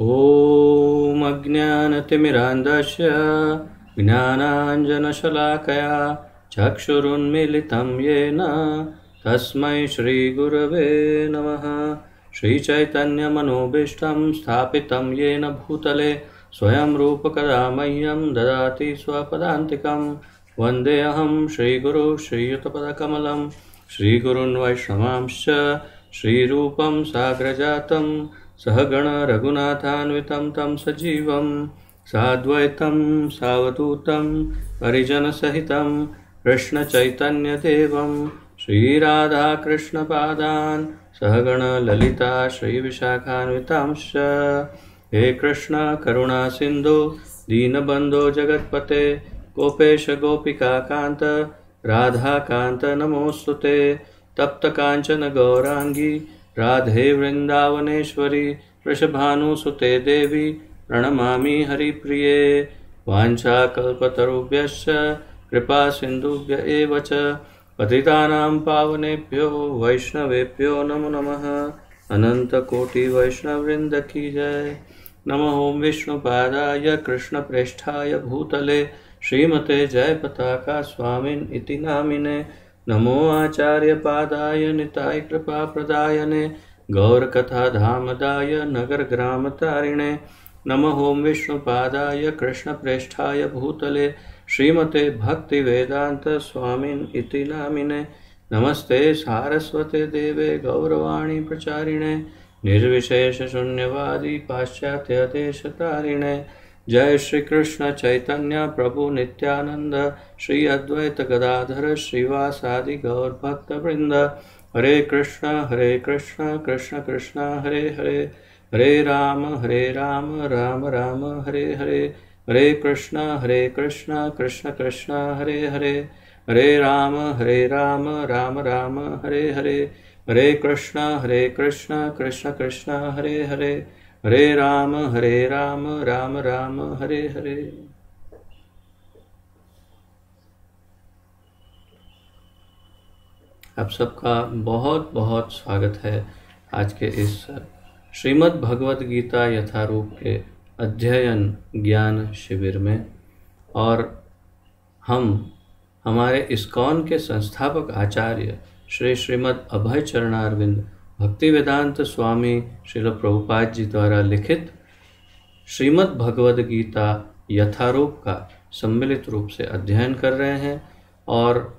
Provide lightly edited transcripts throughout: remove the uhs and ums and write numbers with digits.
ॐ अज्ञानतिमिरान्धस्य ज्ञानाञ्जनशलाकया चक्षुरुन्मीलितं येन तस्मै श्रीगुरवे नमः। श्रीचैतन्यमनोभीष्टं स्थापितं येन भूतले स्वयं रूपकदा मह्यं ददाति स्वपदान्तिकं। वन्देऽहं श्रीगुरु श्रीयुतपदकमलं श्रीगुरून् वैष्णवांश्च श्रीरूपं साग्रजातं सहगण रघुनाथान्वितं तं सजीवं साद्वैतं सावधूतं परिजनसहितं कृष्णचैतन्यदेवं श्रीराधाकृष्णपादान् सहगण ललिता श्रीविशाखान्वितांश्च। हे कृष्ण करुणा सिन्धु दीनबन्धो जगत्पते गोपेश गोपिकाकान्त राधाकान्त नमोऽस्तुते। तप्त कांचन गौरांगी राधे वृंदावनेश्वरी वृषभानुसुते देवी प्रणमामि हरिप्रिये। वाञ्छाकल्पतरुभ्यश्च कृपा सिन्धुभ्य एव च पतितानां पावनेभ्यो वैष्णवेभ्यो नमो नमः। अनंत कोटि वैष्णववृंद की जय। नमः ओं विष्णुपादाय कृष्णप्रेष्ठाय भूतले श्रीमते जयपताका स्वामिन् इति नामिने। नमो आचार्य पादाय निताय कृपा प्रदायने गौरकथा धामदाय नगर ग्राम तारिणे। नमः ओं विष्णुपादाय कृष्णप्रेष्ठाय भूतले श्रीमते भक्ति वेदांत स्वामिन् इति नामिने। नमस्ते सारस्वते देवे गौरवाणी प्रचारिणे निर्विशेष शून्यवादी पाश्चात्य देश तारिणे। जय श्री कृष्ण चैतन्य प्रभु नित्यानंद श्री अद्वैत गदाधर श्रीवासादि गौर भक्त वृंद। हरे कृष्ण कृष्ण कृष्ण हरे हरे हरे राम राम राम हरे हरे। हरे कृष्ण कृष्ण कृष्ण हरे हरे हरे राम राम राम हरे हरे। हरे कृष्ण कृष्ण कृष्ण हरे हरे हरे राम राम राम हरे हरे। आप सबका बहुत बहुत स्वागत है आज के इस श्रीमद् भगवत गीता यथारूप के अध्ययन ज्ञान शिविर में। और हम हमारे इस्कॉन के संस्थापक आचार्य श्री श्रीमद् अभय चरणारविंद भक्ति वेदांत स्वामी श्रील प्रभुपाद जी द्वारा लिखित श्रीमद् भगवद गीता यथारूप का सम्मिलित रूप से अध्ययन कर रहे हैं। और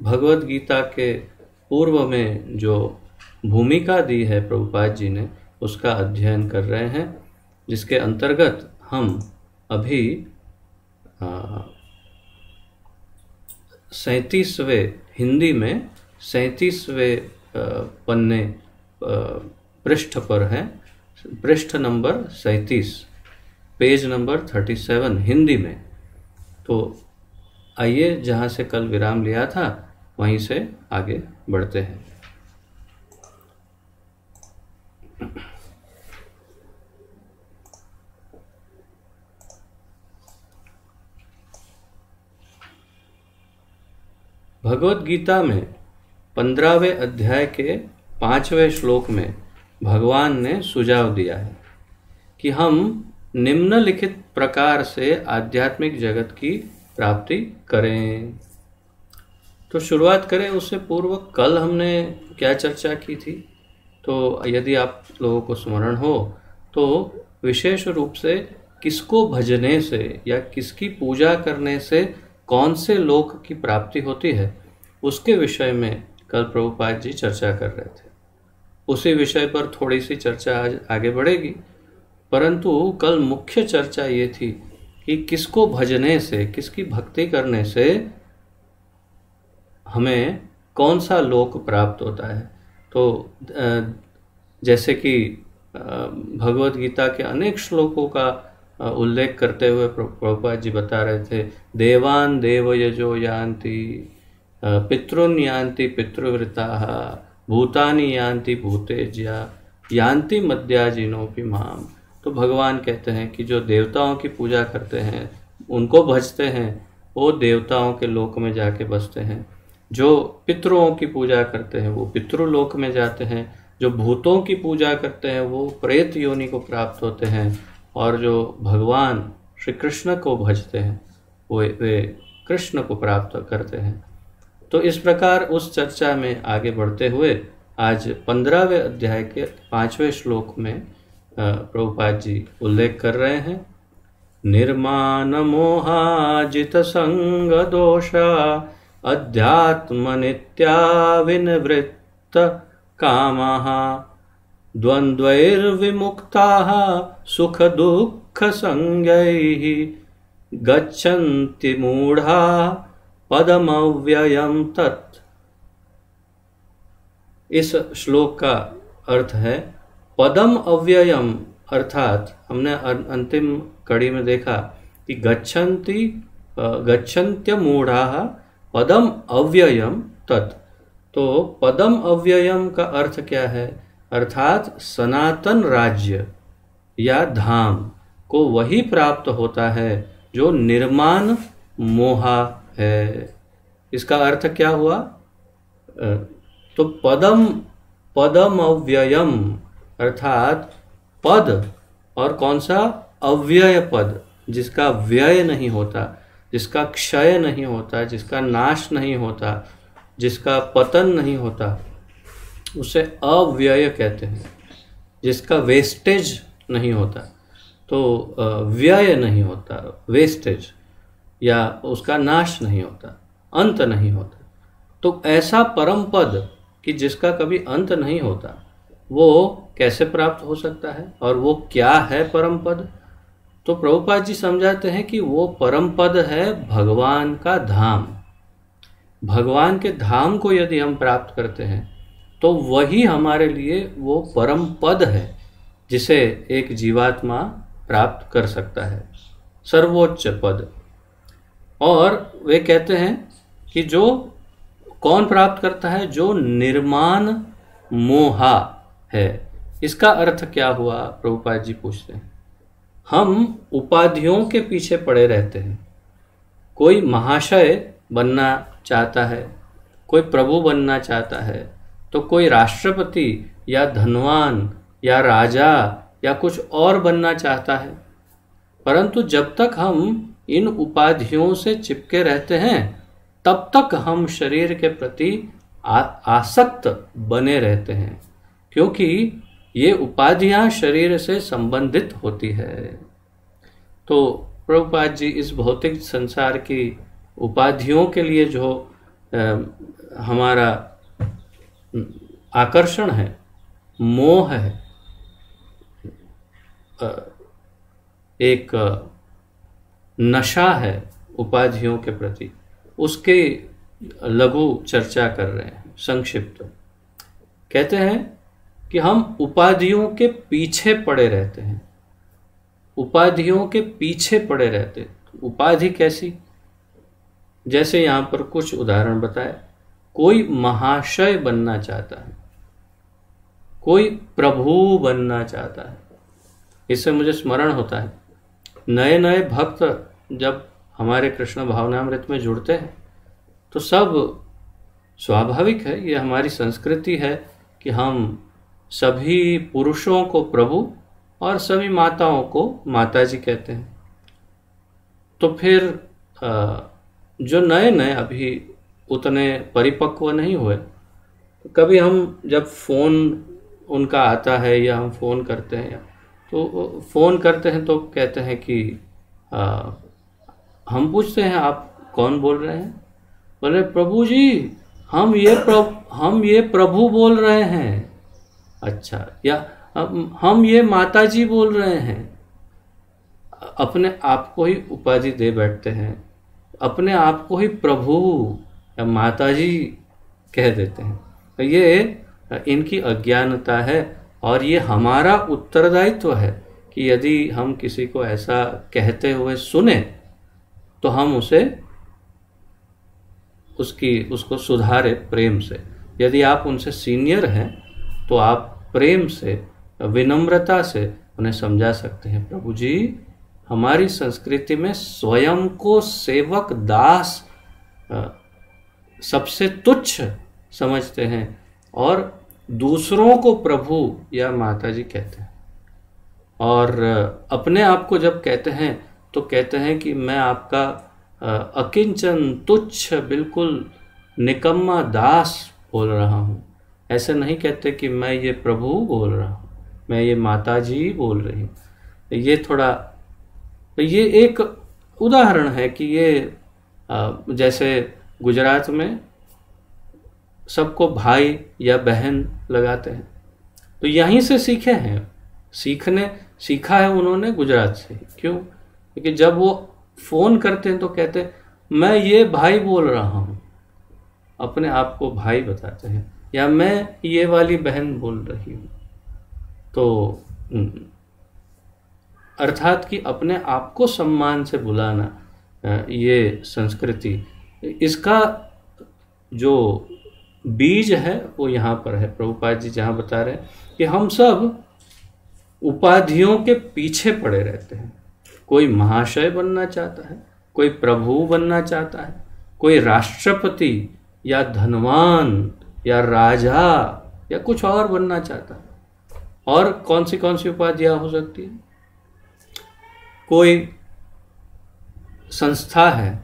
भगवद गीता के पूर्व में जो भूमिका दी है प्रभुपाद जी ने उसका अध्ययन कर रहे हैं, जिसके अंतर्गत हम अभी 37वें हिंदी में 37वें पन्ने पृष्ठ पर है। पृष्ठ नंबर 37 पेज नंबर 37 हिंदी में। तो आइए जहाँ से कल विराम लिया था वहीं से आगे बढ़ते हैं। भगवत गीता में 15वें अध्याय के 5वें श्लोक में भगवान ने सुझाव दिया है कि हम निम्नलिखित प्रकार से आध्यात्मिक जगत की प्राप्ति करें। तो शुरुआत करें उससे पूर्व कल हमने क्या चर्चा की थी। तो यदि आप लोगों को स्मरण हो तो विशेष रूप से किसको भजने से या किसकी पूजा करने से कौन से लोक की प्राप्ति होती है उसके विषय में कल प्रभुपाद जी चर्चा कर रहे थे। उसी विषय पर थोड़ी सी चर्चा आज आगे बढ़ेगी, परंतु कल मुख्य चर्चा ये थी कि किसको भजने से, किसकी भक्ति करने से हमें कौन सा लोक प्राप्त होता है। तो जैसे कि भगवत गीता के अनेक श्लोकों का उल्लेख करते हुए प्रभुपाद जी बता रहे थे, देवान देवयजो यान्ति पितॄन् यान्ति पितृवृताः भूतानि यान्ति भूतेज्या यान्ति मद्याजिनोऽपि माम। तो भगवान कहते हैं कि जो देवताओं की पूजा करते हैं, उनको भजते हैं, वो देवताओं के लोक में जाके बसते हैं। जो पितरों की पूजा करते हैं वो पितृलोक में जाते हैं। जो भूतों की पूजा करते हैं वो प्रेत योनि को प्राप्त होते हैं, और जो भगवान श्री कृष्ण को भजते हैं वे कृष्ण को प्राप्त करते हैं। तो इस प्रकार उस चर्चा में आगे बढ़ते हुए आज 15वें अध्याय के 5वें श्लोक में प्रभुपाद जी उल्लेख कर रहे हैं, निर्माण मोहाजित संग दोषा अध्यात्म नित्या विनिवृत्त कामाः द्वन्द्वैर्विमुक्ताः सुख दुःख संज्ञैः गच्छन्ति मूढ़ा पदमव्ययम् तत्। इस श्लोक का अर्थ है पदम अव्ययम, अर्थात हमने अंतिम कड़ी में देखा कि गच्छन्त्य मूढ़ाः पदम अव्ययम तत्। तो पदम अव्ययम का अर्थ क्या है? अर्थात सनातन राज्य या धाम को वही प्राप्त होता है जो निर्माण मोहा है। इसका अर्थ क्या हुआ? तो पदम अव्ययम अर्थात पद, और कौन सा? अव्यय पद, जिसका व्यय नहीं होता, जिसका क्षय नहीं होता, जिसका नाश नहीं होता, जिसका पतन नहीं होता, उसे अव्यय कहते हैं। जिसका वेस्टेज नहीं होता, तो व्यय नहीं होता, वेस्टेज, या उसका नाश नहीं होता, अंत नहीं होता। तो ऐसा परम पद कि जिसका कभी अंत नहीं होता, वो कैसे प्राप्त हो सकता है? और वो क्या है परम पद? तो प्रभुपाद जी समझाते हैं कि वो परम पद है भगवान का धाम। भगवान के धाम को यदि हम प्राप्त करते हैं तो वही हमारे लिए वो परम पद है जिसे एक जीवात्मा प्राप्त कर सकता है, सर्वोच्च पद। और वे कहते हैं कि जो कौन प्राप्त करता है? जो निर्माण मोहा है। इसका अर्थ क्या हुआ? प्रभुपाद जी पूछते हैं। हम उपाधियों के पीछे पड़े रहते हैं। कोई महाशय बनना चाहता है, कोई प्रभु बनना चाहता है, तो कोई राष्ट्रपति या धनवान या राजा या कुछ और बनना चाहता है। परंतु जब तक हम इन उपाधियों से चिपके रहते हैं तब तक हम शरीर के प्रति आसक्त बने रहते हैं, क्योंकि ये उपाधियां शरीर से संबंधित होती है। तो प्रभुपाद जी इस भौतिक संसार की उपाधियों के लिए जो हमारा आकर्षण है, मोह है, एक नशा है उपाधियों के प्रति, उसके लघु चर्चा कर रहे हैं। संक्षिप्त कहते हैं कि हम उपाधियों के पीछे पड़े रहते हैं। उपाधियों के पीछे पड़े रहते हैं। उपाधि कैसी? जैसे यहाँ पर कुछ उदाहरण बताए। कोई महाशय बनना चाहता है, कोई प्रभु बनना चाहता है। इससे मुझे स्मरण होता है, नए नए भक्त जब हमारे कृष्ण भावनामृत में जुड़ते हैं तो सब स्वाभाविक है, ये हमारी संस्कृति है कि हम सभी पुरुषों को प्रभु और सभी माताओं को माताजी कहते हैं। तो फिर जो नए नए अभी उतने परिपक्व नहीं हुए, तो कभी हम जब फ़ोन उनका आता है या हम फ़ोन करते हैं, तो फ़ोन करते हैं तो कहते हैं कि हम पूछते हैं आप कौन बोल रहे हैं? बोले प्रभु जी, हम ये प्रभु बोल रहे हैं। अच्छा, या हम ये माता जी बोल रहे हैं। अपने आप को ही उपाधि दे बैठते हैं, अपने आप को ही प्रभु या माता जी कह देते हैं। तो ये इनकी अज्ञानता है, और ये हमारा उत्तरदायित्व है कि यदि हम किसी को ऐसा कहते हुए सुने तो हम उसको सुधारे प्रेम से। यदि आप उनसे सीनियर हैं तो आप प्रेम से, विनम्रता से उन्हें समझा सकते हैं, प्रभु जी हमारी संस्कृति में स्वयं को सेवक दास सबसे तुच्छ समझते हैं, और दूसरों को प्रभु या माता जी कहते हैं, और अपने आप को जब कहते हैं तो कहते हैं कि मैं आपका अकिंचन तुच्छ बिल्कुल निकम्मा दास बोल रहा हूँ। ऐसे नहीं कहते कि मैं ये प्रभु बोल रहा हूँ, मैं ये माता जी बोल रही हूँ। ये थोड़ा, ये एक उदाहरण है कि ये जैसे गुजरात में सबको भाई या बहन लगाते हैं, तो यहीं से सीखे हैं, सीखा है उन्होंने गुजरात से। क्यों? क्योंकि जब वो फ़ोन करते हैं तो कहते हैं मैं ये भाई बोल रहा हूँ, अपने आप को भाई बताते हैं, या मैं ये वाली बहन बोल रही हूँ। तो अर्थात कि अपने आप को सम्मान से बुलाना, ये संस्कृति, इसका जो बीज है वो यहाँ पर है। प्रभुपाद जी जहाँ बता रहे हैं कि हम सब उपाधियों के पीछे पड़े रहते हैं। कोई महाशय बनना चाहता है, कोई प्रभु बनना चाहता है, कोई राष्ट्रपति या धनवान या राजा या कुछ और बनना चाहता है। और कौन सी उपाधियां हो सकती है? कोई संस्था है,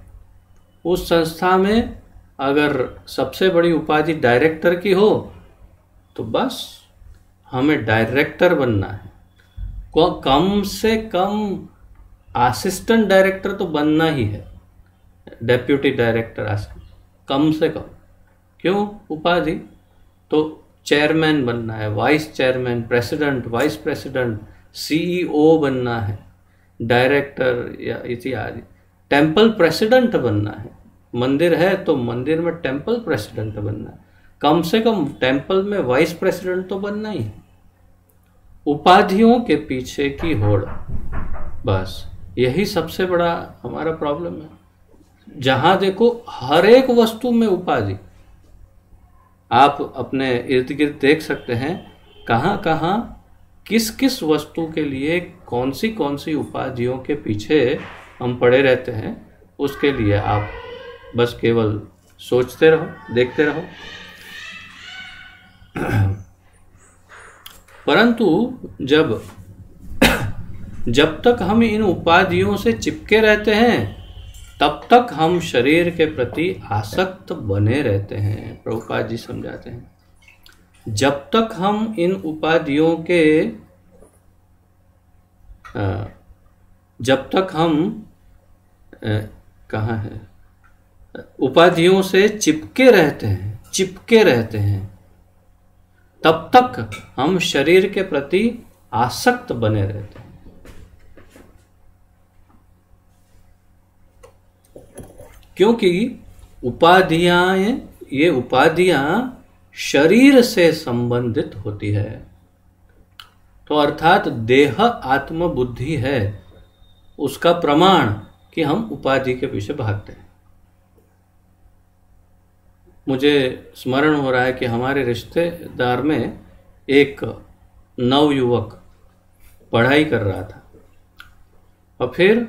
उस संस्था में अगर सबसे बड़ी उपाधि डायरेक्टर की हो तो बस हमें डायरेक्टर बनना है। कम से कम असिस्टेंट डायरेक्टर तो बनना ही है, डेप्यूटी डायरेक्टर कम से कम। क्यों? उपाधि। तो चेयरमैन बनना है, vice chairman, president, vice president, CEO बनना है, डायरेक्टर या इत्यादि। टेम्पल प्रेसिडेंट बनना है, मंदिर है तो मंदिर में टेम्पल प्रेसिडेंट बनना है, कम से कम टेम्पल में वाइस प्रेसिडेंट तो बनना ही है। उपाधियों के पीछे की होड़, बस यही सबसे बड़ा हमारा प्रॉब्लम है। जहां देखो हर एक वस्तु में उपाधि। आप अपने इर्द गिर्द देख सकते हैं कहाँ कहाँ किस किस वस्तु के लिए कौन सी उपाधियों के पीछे हम पड़े रहते हैं। उसके लिए आप बस केवल सोचते रहो, देखते रहो। परंतु जब तक हम इन उपाधियों से चिपके रहते हैं तब तक हम शरीर के प्रति आसक्त बने रहते हैं। प्रभुपाद जी समझाते हैं जब तक हम इन उपाधियों के जब तक हम कहाँ है, उपाधियों से चिपके रहते हैं तब तक हम शरीर के प्रति आसक्त बने रहते हैं। क्योंकि ये उपाधियां शरीर से संबंधित होती है। तो अर्थात देह आत्म बुद्धि है उसका प्रमाण कि हम उपाधि के पीछे भागते हैं। मुझे स्मरण हो रहा है कि हमारे रिश्तेदार में एक नवयुवक पढ़ाई कर रहा था और फिर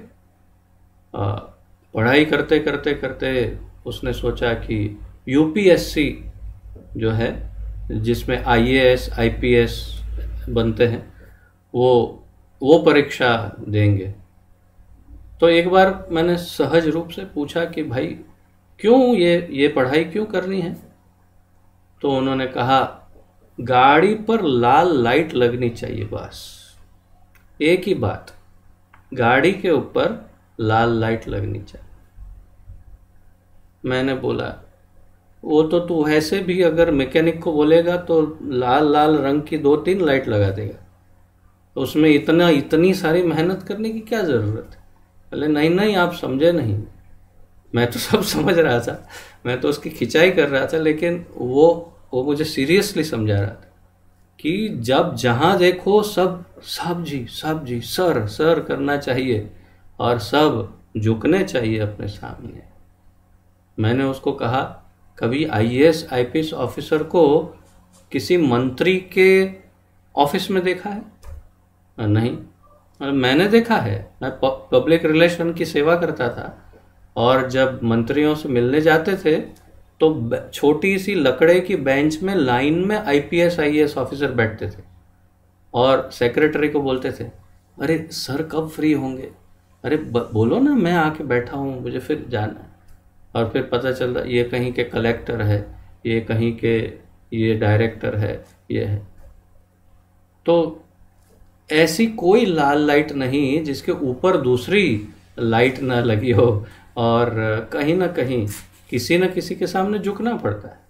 पढ़ाई करते करते उसने सोचा कि यूपीएससी जो है जिसमें आईएएस आईपीएस बनते हैं वो परीक्षा देंगे। तो एक बार मैंने सहज रूप से पूछा कि भाई क्यों ये पढ़ाई क्यों करनी है? तो उन्होंने कहा गाड़ी पर लाल लाइट लगनी चाहिए, बस एक ही बात, गाड़ी के ऊपर लाल लाइट लगनी चाहिए। मैंने बोला वो तो तू ऐसे भी अगर मैकेनिक को बोलेगा तो लाल रंग की 2-3 लाइट लगा देगा, तो उसमें इतनी सारी मेहनत करने की क्या ज़रूरत है? बोले नहीं आप समझे नहीं, मैं तो सब समझ रहा था, मैं तो उसकी खिंचाई कर रहा था, लेकिन वो मुझे सीरियसली समझा रहा था कि जब जहाँ देखो सब जी सर करना चाहिए और सब झुकने चाहिए अपने सामने। मैंने उसको कहा कभी आईएएस आईपीएस ऑफिसर को किसी मंत्री के ऑफिस में देखा है? नहीं। मैंने देखा है, मैं पब्लिक रिलेशन की सेवा करता था और जब मंत्रियों से मिलने जाते थे तो छोटी सी लकड़े की बेंच में लाइन में आईपीएस आईएएस ऑफिसर बैठते थे और सेक्रेटरी को बोलते थे, अरे सर कब फ्री होंगे, अरे बोलो ना, मैं आके बैठा हूँ, मुझे फिर जाना है। और फिर पता चल रहा ये कहीं के कलेक्टर है, ये कहीं के ये डायरेक्टर है, ये है। तो ऐसी कोई लाल लाइट नहीं जिसके ऊपर दूसरी लाइट ना लगी हो, और कहीं ना कहीं किसी न किसी के सामने झुकना पड़ता है।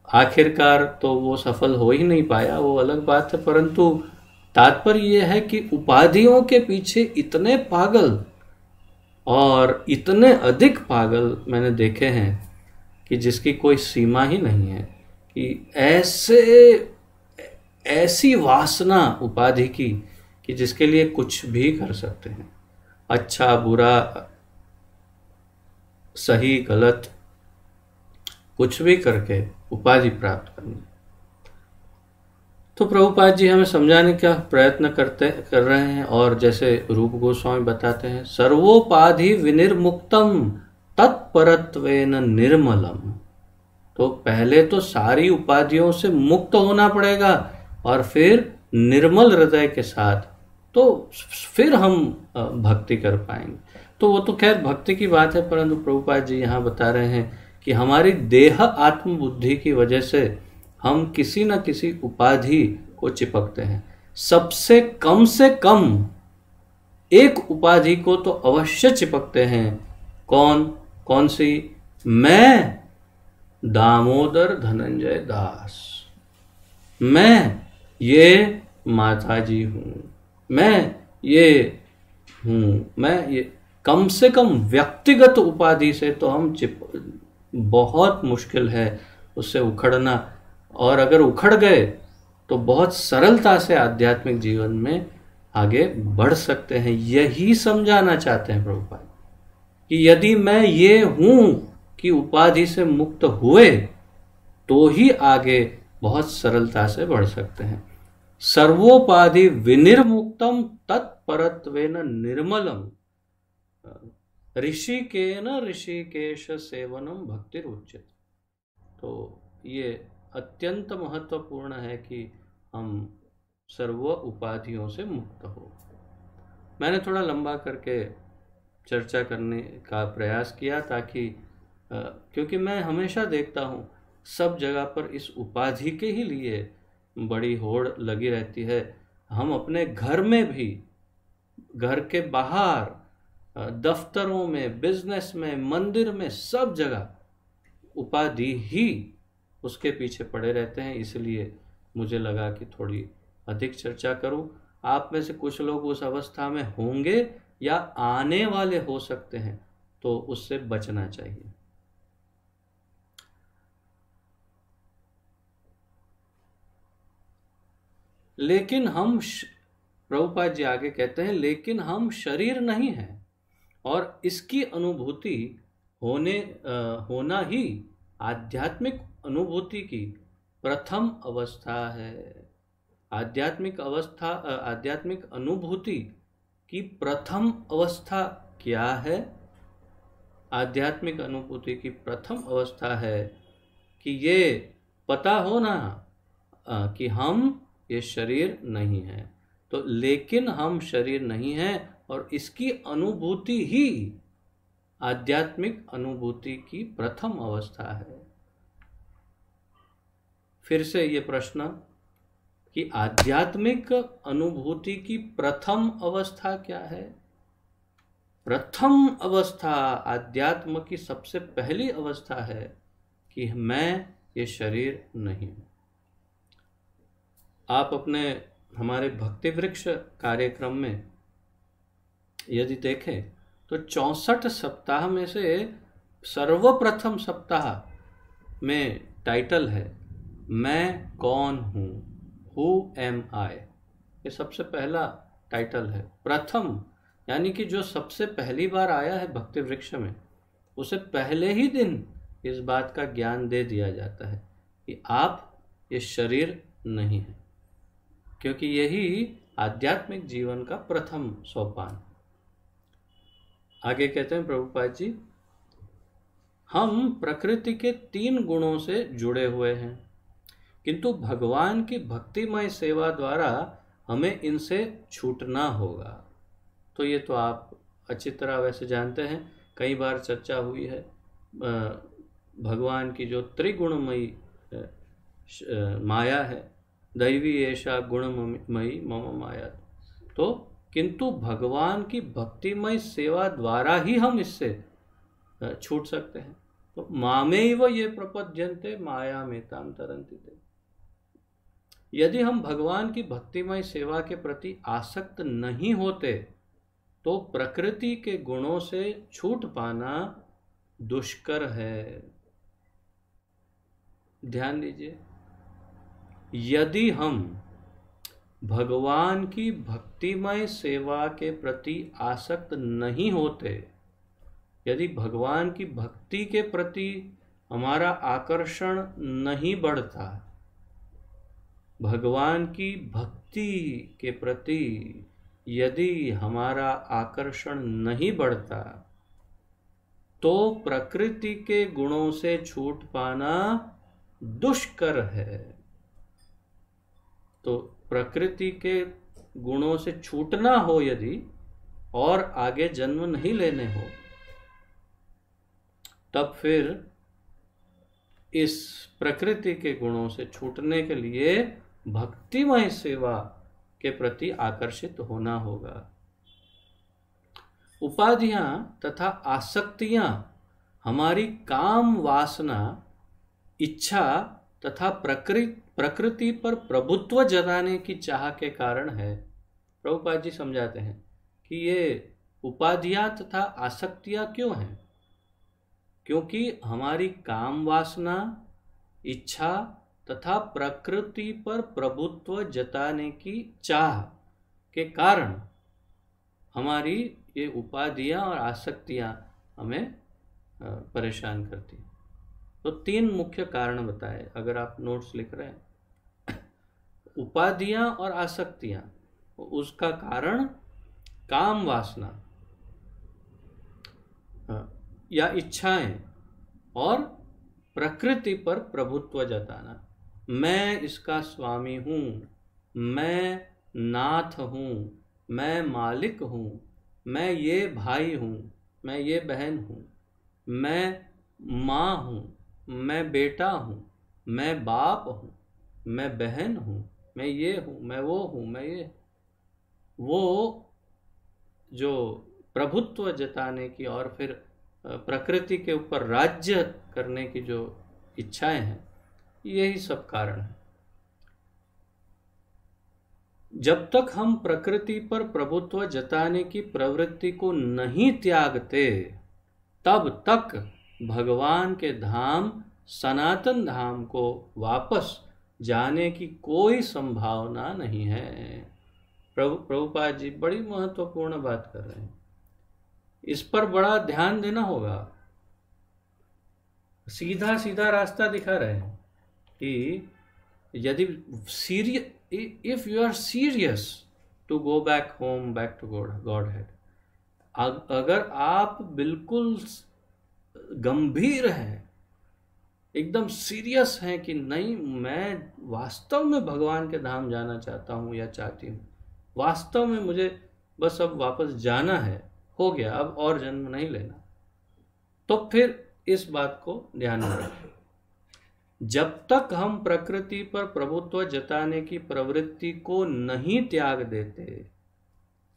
आखिरकार तो वो सफल हो ही नहीं पाया, वो अलग बात है, परंतु तात्पर्य यह है कि उपाधियों के पीछे इतने पागल और इतने अधिक पागल मैंने देखे हैं कि जिसकी कोई सीमा ही नहीं है, कि ऐसी वासना उपाधि की कि जिसके लिए कुछ भी कर सकते हैं, अच्छा बुरा सही गलत कुछ भी करके उपाधि प्राप्त करनी। तो प्रभुपाद जी हमें समझाने का प्रयत्न कर रहे हैं, और जैसे रूप गोस्वामी बताते हैं, सर्वोपाधि विनिर्मुक्तम तत्परत्वेन निर्मलम। तो पहले तो सारी उपाधियों से मुक्त होना पड़ेगा और फिर निर्मल हृदय के साथ तो फिर हम भक्ति कर पाएंगे। तो वो तो खैर भक्ति की बात है, परंतु प्रभुपाद जी यहाँ बता रहे हैं कि हमारी देह आत्मबुद्धि की वजह से हम किसी न किसी उपाधि को चिपकते हैं। सबसे कम से कम एक उपाधि को तो अवश्य चिपकते हैं। कौन सी? मैं दामोदर धनंजय दास, मैं ये माताजी हूं, मैं ये हूं, मैं ये। कम से कम व्यक्तिगत उपाधि से तो हम बहुत मुश्किल है उससे उखड़ना, और अगर उखड़ गए तो बहुत सरलता से आध्यात्मिक जीवन में आगे बढ़ सकते हैं। यही समझाना चाहते हैं प्रभुपाद कि यदि मैं ये हूं कि उपाधि से मुक्त हुए तो ही आगे बहुत सरलता से बढ़ सकते हैं। सर्वोपाधि विनिर्मुक्तम तत्परत्वेन निर्मलम ऋषिकेन ऋषिकेश सेवनम भक्ति उच्यते। तो ये अत्यंत महत्वपूर्ण है कि हम सर्व उपाधियों से मुक्त हो। मैंने थोड़ा लंबा करके चर्चा करने का प्रयास किया ताकि क्योंकि मैं हमेशा देखता हूँ सब जगह पर इस उपाधि के ही लिए बड़ी होड़ लगी रहती है। हम अपने घर में भी, घर के बाहर, दफ्तरों में, बिजनेस में, मंदिर में, सब जगह उपाधि ही उसके पीछे पड़े रहते हैं। इसलिए मुझे लगा कि थोड़ी अधिक चर्चा करूं। आप में से कुछ लोग उस अवस्था में होंगे या आने वाले हो सकते हैं, तो उससे बचना चाहिए। लेकिन हम, प्रभुपाद जी आगे कहते हैं, लेकिन हम शरीर नहीं हैं और इसकी अनुभूति होना ही आध्यात्मिक अनुभूति की प्रथम अवस्था है। आध्यात्मिक अनुभूति की प्रथम अवस्था क्या है? आध्यात्मिक अनुभूति की प्रथम अवस्था है कि ये पता हो ना कि हम ये शरीर नहीं है। तो लेकिन हम शरीर नहीं हैं और इसकी अनुभूति ही आध्यात्मिक अनुभूति की प्रथम अवस्था है। फिर से ये प्रश्न कि आध्यात्मिक अनुभूति की प्रथम अवस्था क्या है? प्रथम अवस्था आध्यात्म की सबसे पहली अवस्था है कि मैं ये शरीर नहीं हूं। आप अपने हमारे भक्ति वृक्ष कार्यक्रम में यदि देखें तो 64 सप्ताह में से सर्वप्रथम सप्ताह में टाइटल है मैं कौन हूं, हु एम आई। ये सबसे पहला टाइटल है, प्रथम, यानी कि जो सबसे पहली बार आया है भक्ति वृक्ष में, उसे पहले ही दिन इस बात का ज्ञान दे दिया जाता है कि आप ये शरीर नहीं है, क्योंकि यही आध्यात्मिक जीवन का प्रथम सोपान। आगे कहते हैं प्रभुपाद जी, हम प्रकृति के 3 गुणों से जुड़े हुए हैं, किंतु भगवान की भक्तिमय सेवा द्वारा हमें इनसे छूटना होगा। तो ये तो आप अच्छी तरह वैसे जानते हैं, कई बार चर्चा हुई है भगवान की जो त्रिगुणमयी माया है, दैवी ऐसा गुणमयी मम माया। तो किंतु भगवान की भक्तिमय सेवा द्वारा ही हम इससे छूट सकते हैं। तो मामेव ये प्रपद्यन्ते माया मेताम तरन्ति ते। यदि हम भगवान की भक्तिमय सेवा के प्रति आसक्त नहीं होते तो प्रकृति के गुणों से छूट पाना दुष्कर है। ध्यान दीजिए, यदि हम भगवान की भक्तिमय सेवा के प्रति आसक्त नहीं होते, यदि भगवान की भक्ति के प्रति हमारा आकर्षण नहीं बढ़ता, भगवान की भक्ति के प्रति यदि हमारा आकर्षण नहीं बढ़ता, तो प्रकृति के गुणों से छूट पाना दुष्कर है। तो प्रकृति के गुणों से छूटना हो यदि और आगे जन्म नहीं लेने हो, तब फिर इस प्रकृति के गुणों से छूटने के लिए भक्तिमय सेवा के प्रति आकर्षित होना होगा। उपाधियां तथा आसक्तियां हमारी काम वासना, इच्छा तथा प्रकृति पर प्रभुत्व जताने की चाह के कारण है। प्रभुपाद जी समझाते हैं कि ये उपाधियां तथा आसक्तियां क्यों हैं? क्योंकि हमारी काम वासना, इच्छा तथा प्रकृति पर प्रभुत्व जताने की चाह के कारण हमारी ये उपाधियां और आसक्तियां हमें परेशान करती हैं। तो 3 मुख्य कारण बताए, अगर आप नोट्स लिख रहे हैं। उपाधियां और आसक्तियां, उसका कारण काम वासना या इच्छाएं और प्रकृति पर प्रभुत्व जताना। मैं इसका स्वामी हूं, मैं नाथ हूं, मैं मालिक हूं, मैं ये भाई हूं, मैं ये बहन हूं, मैं माँ हूं, मैं बेटा हूं, मैं बाप हूं, मैं बहन हूं, मैं ये हूं, मैं वो हूं, मैं ये। वो जो प्रभुत्व जताने की और फिर प्रकृति के ऊपर राज्य करने की जो इच्छाएं हैं, यही सब कारण है। जब तक हम प्रकृति पर प्रभुत्व जताने की प्रवृत्ति को नहीं त्यागते, तब तक भगवान के धाम सनातन धाम को वापस जाने की कोई संभावना नहीं है। प्रभुपाद जी बड़ी महत्वपूर्ण बात कर रहे हैं, इस पर बड़ा ध्यान देना होगा। सीधा सीधा रास्ता दिखा रहे हैं कि यदि if you are serious to go back home, back to Godhead, अगर आप बिल्कुल गंभीर हैं, एकदम सीरियस हैं कि नहीं मैं वास्तव में भगवान के धाम जाना चाहता हूं या चाहती हूं, वास्तव में मुझे बस अब वापस जाना है, हो गया, अब और जन्म नहीं लेना, तो फिर इस बात को ध्यान में रखें। जब तक हम प्रकृति पर प्रभुत्व जताने की प्रवृत्ति को नहीं त्याग देते,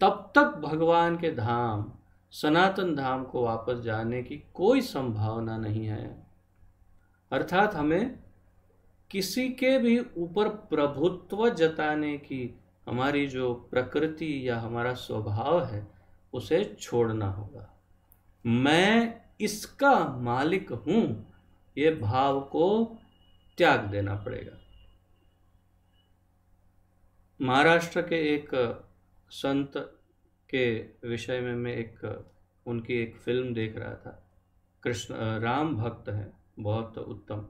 तब तक भगवान के धाम सनातन धाम को वापस जाने की कोई संभावना नहीं है। अर्थात हमें किसी के भी ऊपर प्रभुत्व जताने की हमारी जो प्रकृति या हमारा स्वभाव है, उसे छोड़ना होगा। मैं इसका मालिक हूं, ये भाव को त्याग देना पड़ेगा। महाराष्ट्र के एक संत के विषय में मैं उनकी एक फिल्म देख रहा था। कृष्ण राम भक्त हैं, बहुत उत्तम,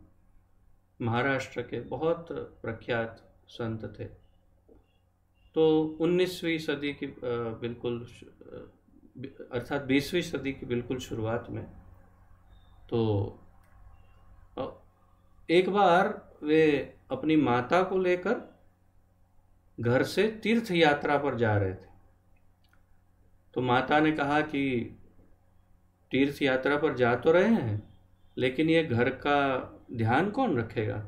महाराष्ट्र के बहुत प्रख्यात संत थे। तो 19वीं सदी की बिल्कुल अर्थात 20वीं सदी की बिल्कुल शुरुआत में, तो एक बार वे अपनी माता को लेकर घर से तीर्थ यात्रा पर जा रहे थे। तो माता ने कहा कि तीर्थ यात्रा पर जा तो रहे हैं, लेकिन ये घर का ध्यान कौन रखेगा?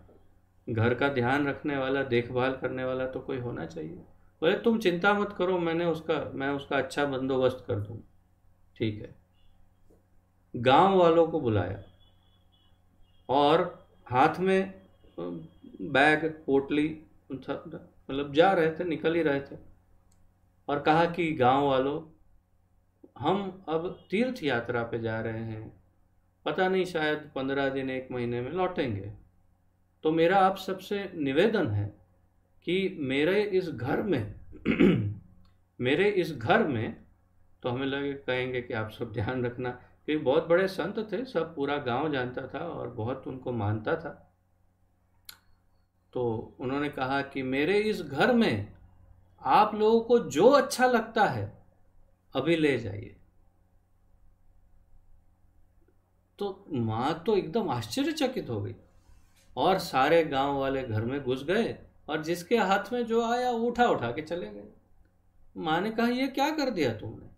घर का ध्यान रखने वाला, देखभाल करने वाला तो कोई होना चाहिए। बोले तुम चिंता मत करो, मैं उसका अच्छा बंदोबस्त कर दूँ। ठीक है। गांव वालों को बुलाया और हाथ में बैग, पोटली, मतलब जा रहे थे, निकल ही रहे थे, और कहा कि गांव वालों, हम अब तीर्थ यात्रा पे जा रहे हैं, पता नहीं शायद 15 दिन 1 महीने में लौटेंगे। तो मेरा आप सबसे निवेदन है कि मेरे इस घर में तो हमें लगे कहेंगे कि आप सब ध्यान रखना, क्योंकि बहुत बड़े संत थे, सब पूरा गांव जानता था और बहुत उनको मानता था। तो उन्होंने कहा कि मेरे इस घर में आप लोगों को जो अच्छा लगता है अभी ले जाइए। तो मां तो एकदम आश्चर्यचकित हो गई और सारे गांव वाले घर में घुस गए और जिसके हाथ में जो आया उठा उठा के चले गए। मां ने कहा ये क्या कर दिया तुमने?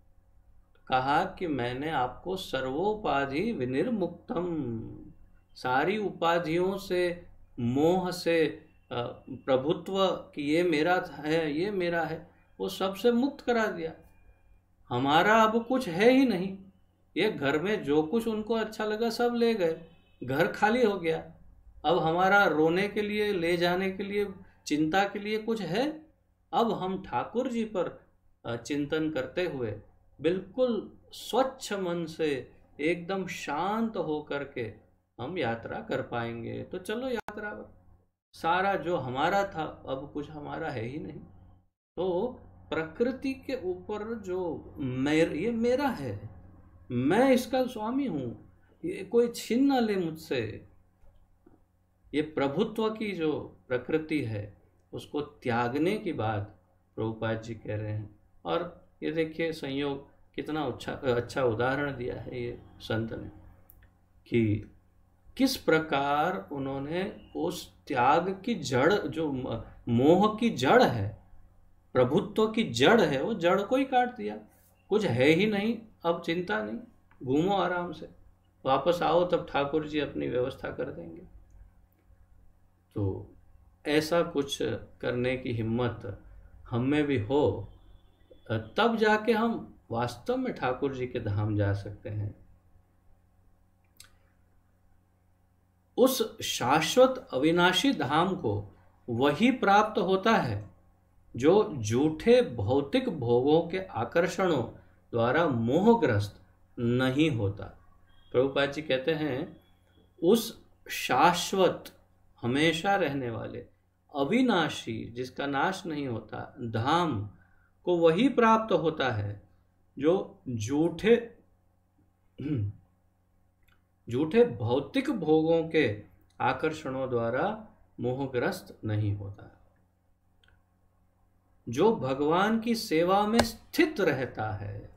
कहा कि मैंने आपको सर्वोपाधि विनिर्मुक्तम, सारी उपाधियों से, मोह से, प्रभुत्व कि ये मेरा है, ये मेरा है, वो सबसे मुक्त करा दिया। हमारा अब कुछ है ही नहीं। ये घर में जो कुछ उनको अच्छा लगा सब ले गए, घर खाली हो गया। अब हमारा रोने के लिए, ले जाने के लिए, चिंता के लिए कुछ है? अब हम ठाकुर जी पर चिंतन करते हुए बिल्कुल स्वच्छ मन से, एकदम शांत हो करके हम यात्रा कर पाएंगे। तो चलो यात्रा पर। सारा जो हमारा था अब कुछ हमारा है ही नहीं। तो प्रकृति के ऊपर जो ये मेरा है, मैं इसका स्वामी हूं, ये कोई छीन ना ले मुझसे। ये प्रभुत्व की जो प्रकृति है उसको त्यागने की बात प्रभुपाद जी कह रहे हैं। और ये देखिए संयोग, कितना अच्छा उदाहरण दिया है ये संत ने कि किस प्रकार उन्होंने उस त्याग की जड़, जो मोह की जड़ है, प्रभुत्व की जड़ है, वो जड़ को ही काट दिया। कुछ है ही नहीं, अब चिंता नहीं, घूमो आराम से, वापस आओ तब ठाकुर जी अपनी व्यवस्था कर देंगे। तो ऐसा कुछ करने की हिम्मत हम में भी हो, तब जाके हम वास्तव में ठाकुर जी के धाम जा सकते हैं। उस शाश्वत अविनाशी धाम को वही प्राप्त होता है जो झूठे भौतिक भोगों के आकर्षणों द्वारा मोहग्रस्त नहीं होता। प्रभुपाद जी कहते हैं उस शाश्वत, हमेशा रहने वाले, अविनाशी, जिसका नाश नहीं होता धाम को वही प्राप्त होता है जो झूठे भौतिक भोगों के आकर्षणों द्वारा मोहग्रस्त नहीं होता, जो भगवान की सेवा में स्थित रहता है।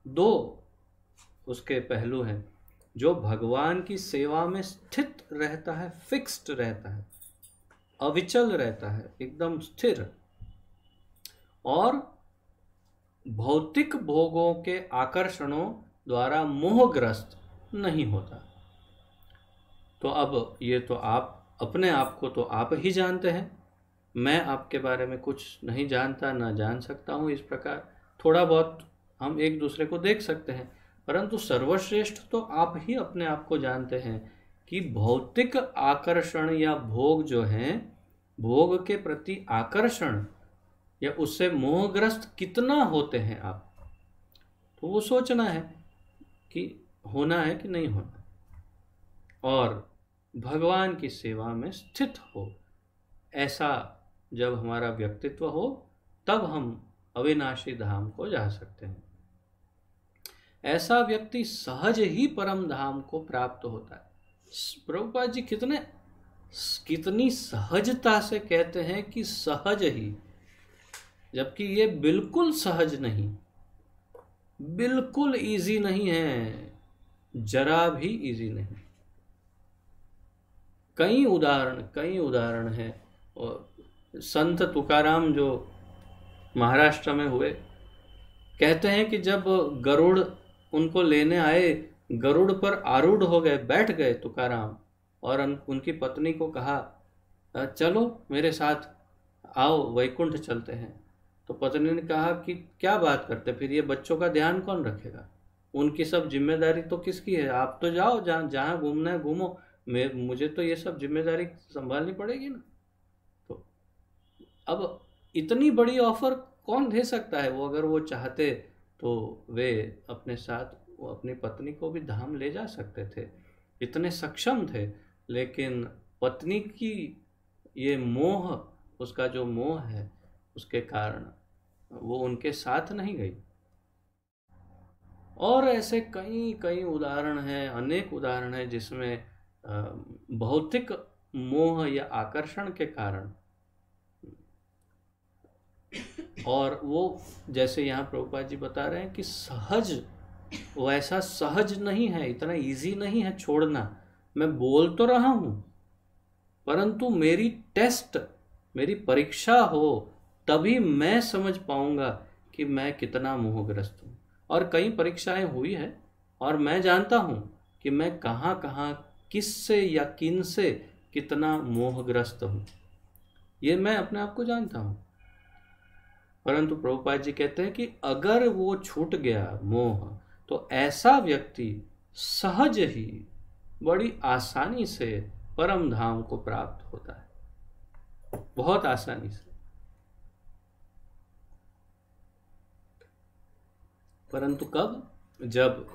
दो उसके पहलू हैं। जो भगवान की सेवा में स्थित रहता है, फिक्स्ड रहता है, अविचल रहता है, एकदम स्थिर, और भौतिक भोगों के आकर्षणों द्वारा मोहग्रस्त नहीं होता। तो अब ये तो आप अपने आप को तो आप ही जानते हैं, मैं आपके बारे में कुछ नहीं जानता, ना जान सकता हूँ। इस प्रकार थोड़ा बहुत हम एक दूसरे को देख सकते हैं, परंतु सर्वश्रेष्ठ तो आप ही अपने आप को जानते हैं कि भौतिक आकर्षण या भोग जो हैं, भोग के प्रति आकर्षण या उससे मोहग्रस्त कितना होते हैं आप। तो वो सोचना है कि होना है कि नहीं होना, और भगवान की सेवा में स्थित हो। ऐसा जब हमारा व्यक्तित्व हो तब हम अविनाशी धाम को जा सकते हैं। ऐसा व्यक्ति सहज ही परम धाम को प्राप्त होता है। प्रभुपाद जी कितनी सहजता से कहते हैं कि सहज ही, जबकि ये बिल्कुल सहज नहीं, बिल्कुल इजी नहीं है। जरा भी इजी नहीं। कई उदाहरण हैं। और संत तुकाराम जो महाराष्ट्र में हुए, कहते हैं कि जब गरुड़ उनको लेने आए, गरुड़ पर आरूढ़ हो गए, बैठ गए तुकाराम, और उनकी पत्नी को कहा चलो मेरे साथ, आओ वैकुंठ चलते हैं। तो पत्नी ने कहा कि क्या बात करते, फिर ये बच्चों का ध्यान कौन रखेगा, उनकी सब जिम्मेदारी तो किसकी है, आप तो जाओ, जहाँ घूमना है घूमो, मुझे तो ये सब जिम्मेदारी संभालनी पड़ेगी ना। तो अब इतनी बड़ी ऑफर कौन दे सकता है। वो अगर वो चाहते तो वे अपने साथ वो अपनी पत्नी को भी धाम ले जा सकते थे, इतने सक्षम थे। लेकिन पत्नी की ये मोह, उसका जो मोह है, उसके कारण वो उनके साथ नहीं गई। और ऐसे कई कई उदाहरण हैं, अनेक उदाहरण हैं जिसमें भौतिक मोह या आकर्षण के कारण, और वो जैसे यहाँ प्रभुपाद जी बता रहे हैं कि सहज, वैसा सहज नहीं है, इतना इजी नहीं है छोड़ना। मैं बोल तो रहा हूं, परंतु मेरी टेस्ट, मेरी परीक्षा हो, तभी मैं समझ पाऊंगा कि मैं कितना मोहग्रस्त हूं। और कई परीक्षाएं हुई है, और मैं जानता हूं कि मैं कहाँ कहाँ किससे या किन से कितना मोहग्रस्त हूं, ये मैं अपने आप को जानता हूं। परंतु प्रभुपाद जी कहते हैं कि अगर वो छूट गया मोह, तो ऐसा व्यक्ति सहज ही बड़ी आसानी से परम धाम को प्राप्त होता है, बहुत आसानी से। परंतु कब, जब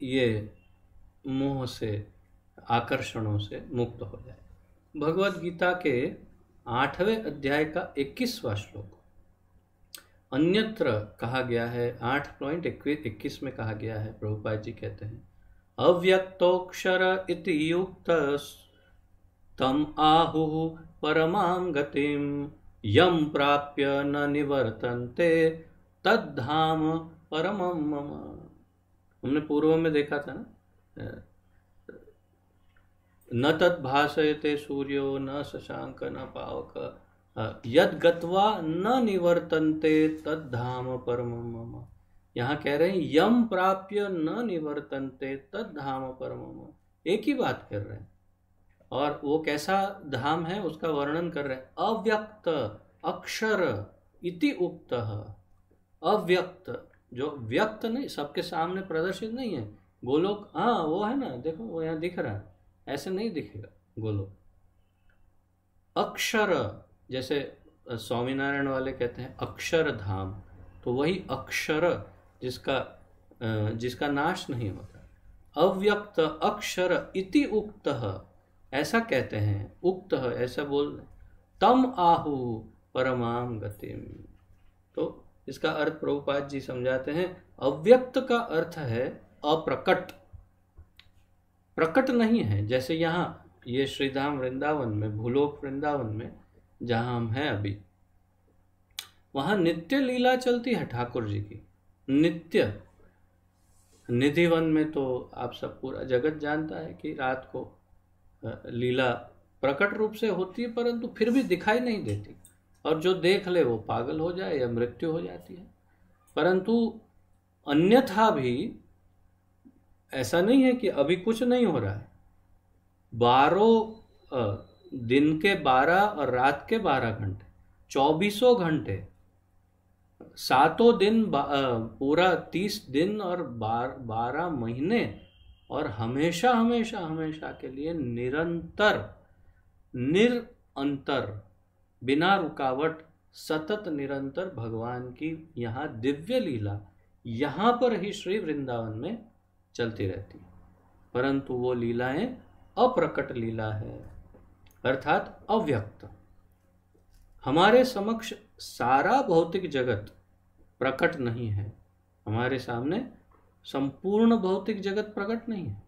ये मोह से, आकर्षणों से मुक्त हो जाए। भगवत गीता के 8वें अध्याय का 21वां श्लोक अन्यत्र कहा गया है, 8.21 में कहा गया है। प्रभुपाद जी कहते हैं, अव्यक्तोक्षर इति युक्त तम आहुः परमां गतिम यम प्राप्य न निवर्तन्ते तद्धाम परमं मम। हमने पूर्व में देखा था ना, न तद्भासयते सूर्यो न शशांक न पावक यद गत्वा न निवर्तन्ते तद्धाम परमं मम। यहाँ कह रहे हैं यम प्राप्य न निवर्तन्ते तद्धाम परमं मम, एक ही बात कर रहे हैं। और वो कैसा धाम है उसका वर्णन कर रहे हैं। अव्यक्त अक्षर इति उक्तः, अव्यक्त जो व्यक्त नहीं, सबके सामने प्रदर्शित नहीं है। गोलोक, हाँ वो है ना, देखो वो यहाँ दिख रहा है, ऐसे नहीं दिखेगा गोलोक। अक्षर, जैसे स्वामीनारायण वाले कहते हैं अक्षर धाम, तो वही अक्षर जिसका नाश नहीं होता। अव्यक्त अक्षर इति उक्तः, ऐसा कहते हैं, उक्त ऐसा बोल रहे। तम आहु परमाम गतिम, तो इसका अर्थ प्रभुपाद जी समझाते हैं, अव्यक्त का अर्थ है अप्रकट, प्रकट नहीं है। जैसे यहाँ ये श्रीधाम वृंदावन में, भूलोक वृंदावन में जहाँ हम हैं अभी, वहाँ नित्य लीला चलती है ठाकुर जी की, नित्य। निधिवन में तो आप सब पूरा जगत जानता है कि रात को लीला प्रकट रूप से होती है, परंतु फिर भी दिखाई नहीं देती, और जो देख ले वो पागल हो जाए या मृत्यु हो जाती है। परंतु अन्यथा भी ऐसा नहीं है कि अभी कुछ नहीं हो रहा है। 12 दिन के 12 और रात के 12 घंटे, 24 घंटे, 7 दिन, पूरा 30 दिन और 12 महीने, और हमेशा हमेशा हमेशा के लिए निरंतर, निरंतर, बिना रुकावट, सतत निरंतर भगवान की यहाँ दिव्य लीला यहाँ पर ही श्री वृंदावन में चलती रहती है। परंतु वो लीलाएं अप्रकट लीला है, अर्थात अव्यक्त। हमारे समक्ष सारा भौतिक जगत प्रकट नहीं है, हमारे सामने संपूर्ण भौतिक जगत प्रकट नहीं है।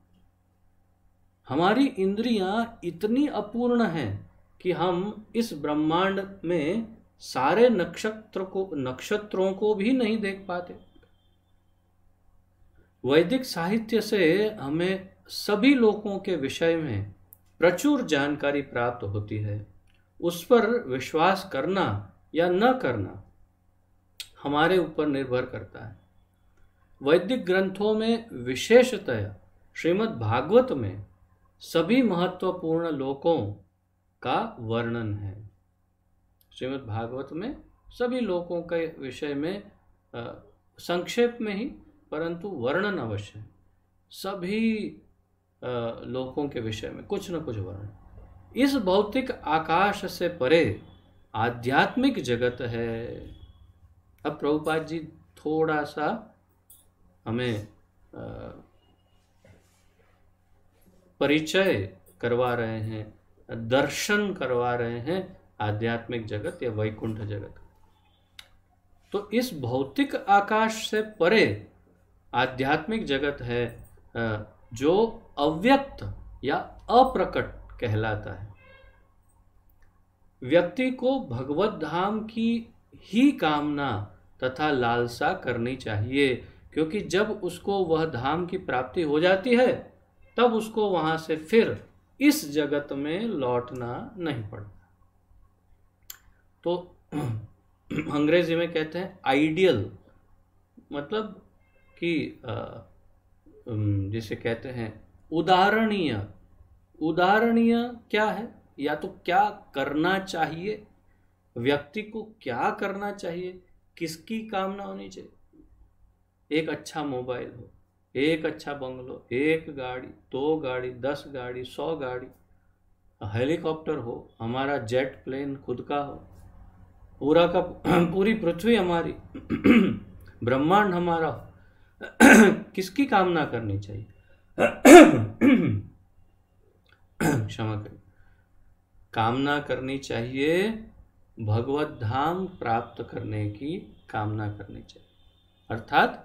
हमारी इंद्रियां इतनी अपूर्ण हैं कि हम इस ब्रह्मांड में सारे नक्षत्रों को भी नहीं देख पाते। वैदिक साहित्य से हमें सभी लोकों के विषय में प्रचुर जानकारी प्राप्त होती है। उस पर विश्वास करना या न करना हमारे ऊपर निर्भर करता है। वैदिक ग्रंथों में विशेषतः श्रीमद् भागवत में सभी महत्वपूर्ण लोकों का वर्णन है। श्रीमद् भागवत में सभी लोकों के विषय में संक्षेप में ही परंतु वर्णन अवश्य है। सभी लोकों के विषय में कुछ न कुछ वर्णन। इस भौतिक आकाश से परे आध्यात्मिक जगत है। अब प्रभुपाद जी थोड़ा सा हमें परिचय करवा रहे हैं, दर्शन करवा रहे हैं आध्यात्मिक जगत या वैकुंठ जगत। तो इस भौतिक आकाश से परे आध्यात्मिक जगत है जो अव्यक्त या अप्रकट कहलाता है। व्यक्ति को भगवत धाम की ही कामना तथा लालसा करनी चाहिए, क्योंकि जब उसको वह धाम की प्राप्ति हो जाती है तब उसको वहां से फिर इस जगत में लौटना नहीं पड़ता। तो अंग्रेजी में कहते हैं आइडियल, मतलब कि जिसे कहते हैं उदाहरणीय। उदाहरणीय क्या है? या तो क्या करना चाहिए, व्यक्ति को क्या करना चाहिए, किसकी कामना होनी चाहिए। एक अच्छा मोबाइल हो, एक अच्छा बंगलो, एक गाड़ी, 2 गाड़ी, 10 गाड़ी, 100 गाड़ी, हेलीकॉप्टर हो, हमारा जेट प्लेन खुद का हो, पूरा का पूरी पृथ्वी हमारी, ब्रह्मांड हमारा हो। किसकी कामना करनी चाहिए? क्षमा करें, कामना करनी चाहिए भगवत धाम प्राप्त करने की कामना करनी चाहिए, अर्थात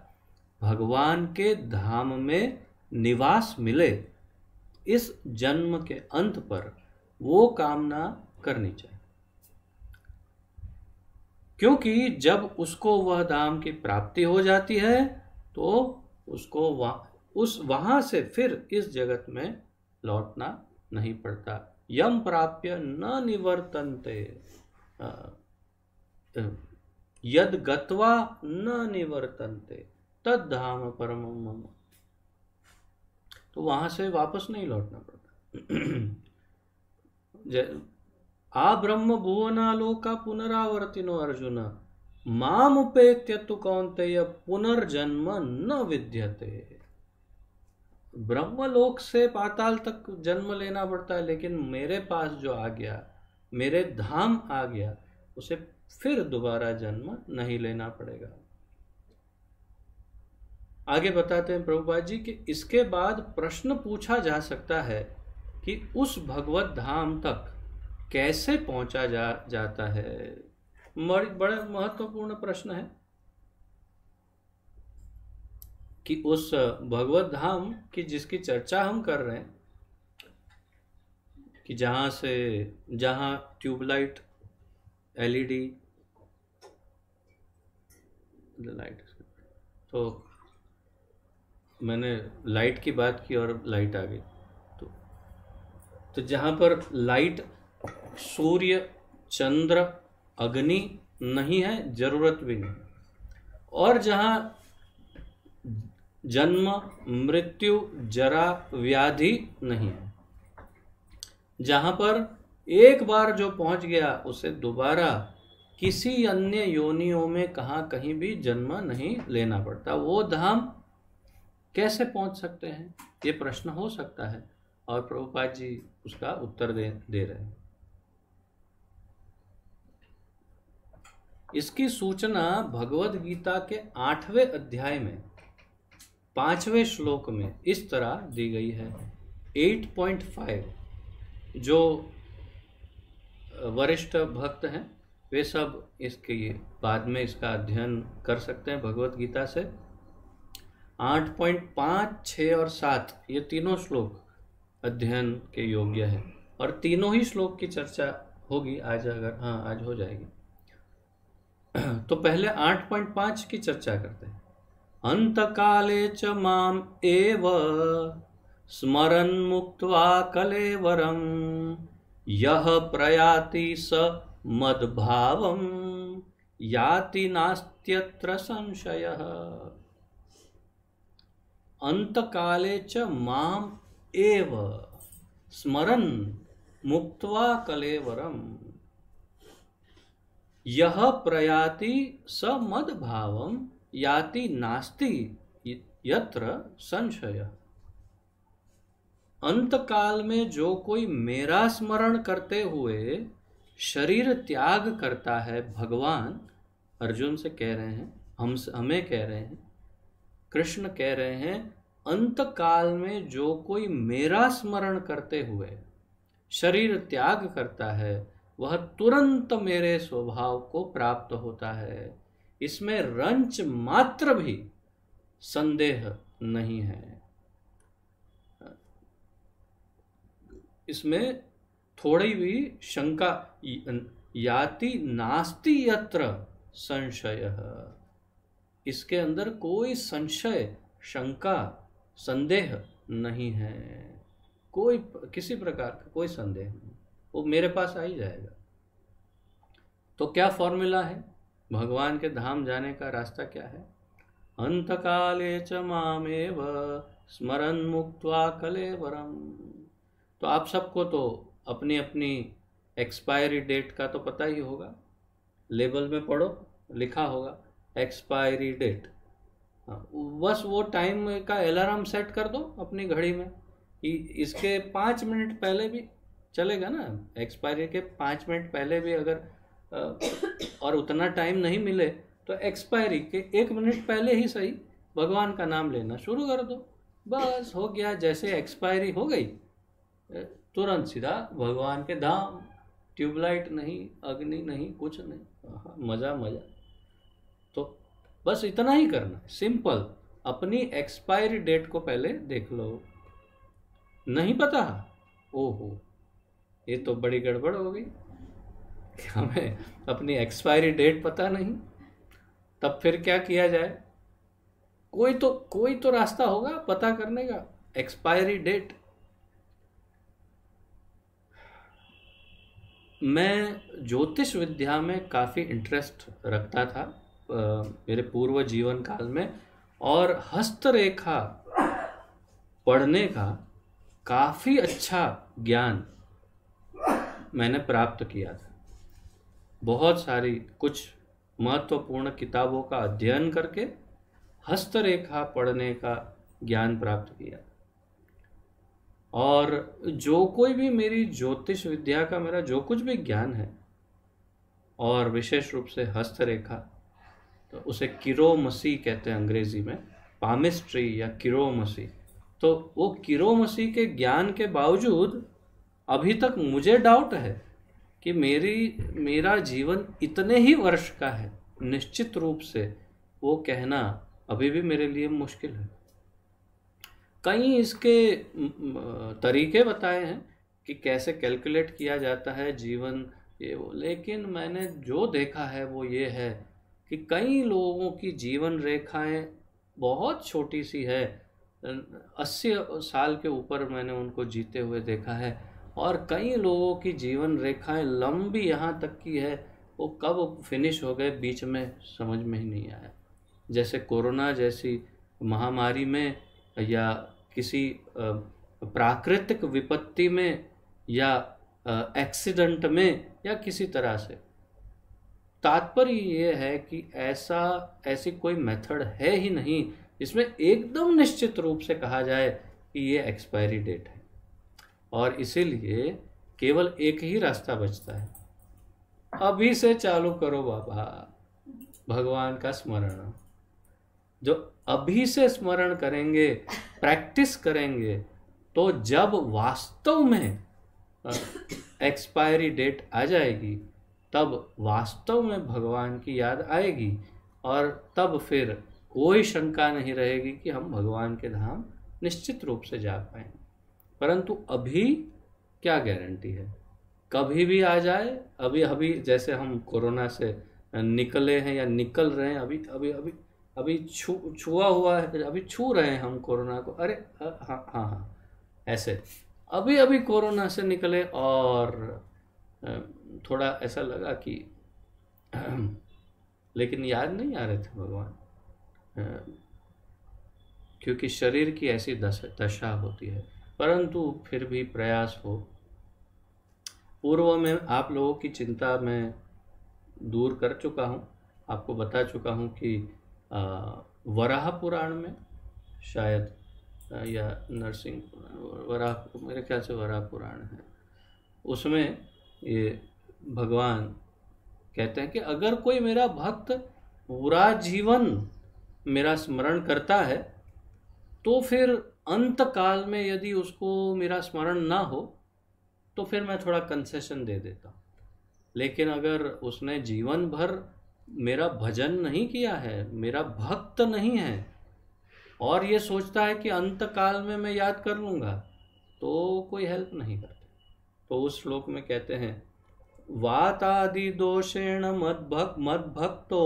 भगवान के धाम में निवास मिले इस जन्म के अंत पर वो कामना करनी चाहिए। क्योंकि जब उसको वह धाम की प्राप्ति हो जाती है तो उसको वहां से फिर इस जगत में लौटना नहीं पड़ता। यम प्राप्य न निवर्तन्ते यद गत्वा न निवर्तन्ते तद धाम परमं मम। तो वहां से वापस नहीं लौटना पड़ता। आ ब्रह्म भुवनालोका पुनरावर्तिनो अर्जुन माम उपेत्य तु कौन्तेय पुनर्जन्म न विद्यते। ब्रह्मलोक से पाताल तक जन्म लेना पड़ता है, लेकिन मेरे पास जो आ गया, मेरे धाम आ गया, उसे फिर दोबारा जन्म नहीं लेना पड़ेगा। आगे बताते हैं प्रभुपाद जी कि इसके बाद प्रश्न पूछा जा सकता है कि उस भगवत धाम तक कैसे पहुंचा जाता है। बड़ा महत्वपूर्ण प्रश्न है कि उस भगवत धाम की जिसकी चर्चा हम कर रहे हैं, कि जहां ट्यूबलाइट, एलईडी लाइट, तो मैंने लाइट की बात की और लाइट आ गई। तो जहां पर लाइट, सूर्य, चंद्र, अग्नि नहीं है, जरूरत भी नहीं, और जहां जन्म, मृत्यु, जरा, व्याधि नहीं है, जहां पर एक बार जो पहुंच गया उसे दोबारा किसी अन्य योनियों में कहीं भी जन्म नहीं लेना पड़ता, वो धाम कैसे पहुंच सकते हैं, ये प्रश्न हो सकता है। और प्रभुपाद जी उसका उत्तर दे रहे हैं। इसकी सूचना भगवद गीता के 8वें अध्याय में 5वें श्लोक में इस तरह दी गई है। 8.5 जो वरिष्ठ भक्त हैं वे सब इसके बाद में इसका अध्ययन कर सकते हैं भगवद गीता से। 8.5, 6 और 7 ये तीनों श्लोक अध्ययन के योग्य है, और तीनों ही श्लोक की चर्चा होगी आज, आज हो जाएगी। तो पहले 8.5 की चर्चा करते हैं। अंतकाले च माम एव स्मरन् मुक्त्वा कलेवरम यह प्रयाति स मद्भावम याति नास्त्यत्र संशयः। अंतकाले च माम एव स्मरन् मुक्त्वा कलेवरम यह प्रयाति स मद्भावम याति नास्ति यत्र संशय। अंतकाल में जो कोई मेरा स्मरण करते हुए शरीर त्याग करता है, भगवान अर्जुन से कह रहे हैं, हमें कह रहे हैं, कृष्ण कह रहे हैं, अंतकाल में जो कोई मेरा स्मरण करते हुए शरीर त्याग करता है वह तुरंत मेरे स्वभाव को प्राप्त होता है। इसमें रंच मात्र भी संदेह नहीं है, इसमें थोड़ी भी शंका, याति नास्ति यत्र संशय, इसके अंदर कोई संशय, शंका, संदेह नहीं है, कोई किसी प्रकार का कोई संदेह नहीं, वो मेरे पास आ ही जाएगा। तो क्या फॉर्मूला है भगवान के धाम जाने का? रास्ता क्या है? अंतकाले च मामेव स्मरन् मुक्त्वा कलेवरम। तो आप सबको तो अपनी अपनी एक्सपायरी डेट का तो पता ही होगा, लेबल में पढ़ो लिखा होगा एक्सपायरी डेट। बस वो टाइम का अलार्म सेट कर दो अपनी घड़ी में, इसके 5 मिनट पहले भी चलेगा ना, एक्सपायरी के 5 मिनट पहले भी अगर और उतना टाइम नहीं मिले तो एक्सपायरी के 1 मिनट पहले ही सही भगवान का नाम लेना शुरू कर दो, बस हो गया। जैसे एक्सपायरी हो गई तुरंत सीधा भगवान के धाम, ट्यूबलाइट नहीं, अग्नि नहीं, कुछ नहीं, मजा मजा। तो बस इतना ही करना है, सिंपल। अपनी एक्सपायरी डेट को पहले देख लो। नहीं पता, ओहो ये तो बड़ी गड़बड़ हो गई, हमें अपनी एक्सपायरी डेट पता नहीं, तब फिर क्या किया जाए? कोई तो रास्ता होगा पता करने का, एक्सपायरी डेट। मैं ज्योतिष विद्या में काफ़ी इंटरेस्ट रखता था मेरे पूर्व जीवन काल में, और हस्तरेखा पढ़ने का काफ़ी अच्छा ज्ञान मैंने प्राप्त किया था। बहुत सारी कुछ महत्वपूर्ण किताबों का अध्ययन करके हस्तरेखा पढ़ने का ज्ञान प्राप्त किया। और जो कोई भी मेरी ज्योतिष विद्या का मेरा जो कुछ भी ज्ञान है, और विशेष रूप से हस्तरेखा, तो उसे किरोमसी कहते हैं अंग्रेजी में, पामिस्ट्री या किरोमसी। तो वो किरोमसी के ज्ञान के बावजूद अभी तक मुझे डाउट है कि मेरा जीवन इतने ही वर्ष का है, निश्चित रूप से वो कहना अभी भी मेरे लिए मुश्किल है। कई इसके तरीके बताए हैं कि कैसे कैलकुलेट किया जाता है जीवन, ये वो, लेकिन मैंने जो देखा है वो ये है कि कई लोगों की जीवन रेखाएं बहुत छोटी सी है, 80 साल के ऊपर मैंने उनको जीते हुए देखा है, और कई लोगों की जीवन रेखाएं लंबी यहाँ तक की है, वो कब फिनिश हो गए बीच में समझ में ही नहीं आया। जैसे कोरोना जैसी महामारी में, या किसी प्राकृतिक विपत्ति में, या एक्सीडेंट में, या किसी तरह से। तात्पर्य ये है कि ऐसी कोई मेथड है ही नहीं जिसमें एकदम निश्चित रूप से कहा जाए कि ये एक्सपायरी डेट है, और इसीलिए केवल एक ही रास्ता बचता है, अभी से चालू करो बाबा भगवान का स्मरण। जो अभी से स्मरण करेंगे, प्रैक्टिस करेंगे, तो जब वास्तव में एक्सपायरी डेट आ जाएगी तब वास्तव में भगवान की याद आएगी, और तब फिर कोई शंका नहीं रहेगी कि हम भगवान के धाम निश्चित रूप से जा पाएंगे। परंतु अभी क्या गारंटी है, कभी भी आ जाए। अभी जैसे हम कोरोना से निकले हैं या निकल रहे हैं, अभी अभी छुआ हुआ है, अभी छू रहे हैं हम कोरोना को, अरे हाँ हाँ हाँ, ऐसे अभी अभी कोरोना से निकले और अ, थोड़ा ऐसा लगा कि लेकिन याद नहीं आ रहे थे भगवान, अ, क्योंकि शरीर की ऐसी दशा होती है। परंतु फिर भी प्रयास हो। पूर्व में आप लोगों की चिंता मैं दूर कर चुका हूँ, आपको बता चुका हूँ कि वराह पुराण में शायद या नरसिंह वराह, मेरे ख्याल से वराह पुराण है, उसमें ये भगवान कहते हैं कि अगर कोई मेरा भक्त पूरा जीवन मेरा स्मरण करता है तो फिर अंत काल में यदि उसको मेरा स्मरण ना हो तो फिर मैं थोड़ा कंसेशन दे देता हूँ। लेकिन अगर उसने जीवन भर मेरा भजन नहीं किया है, मेरा भक्त नहीं है, और ये सोचता है कि अंत काल में मैं याद कर लूँगा, तो कोई हेल्प नहीं करते। तो उस श्लोक में कहते हैं वातादि दोषेण मद्भक्तो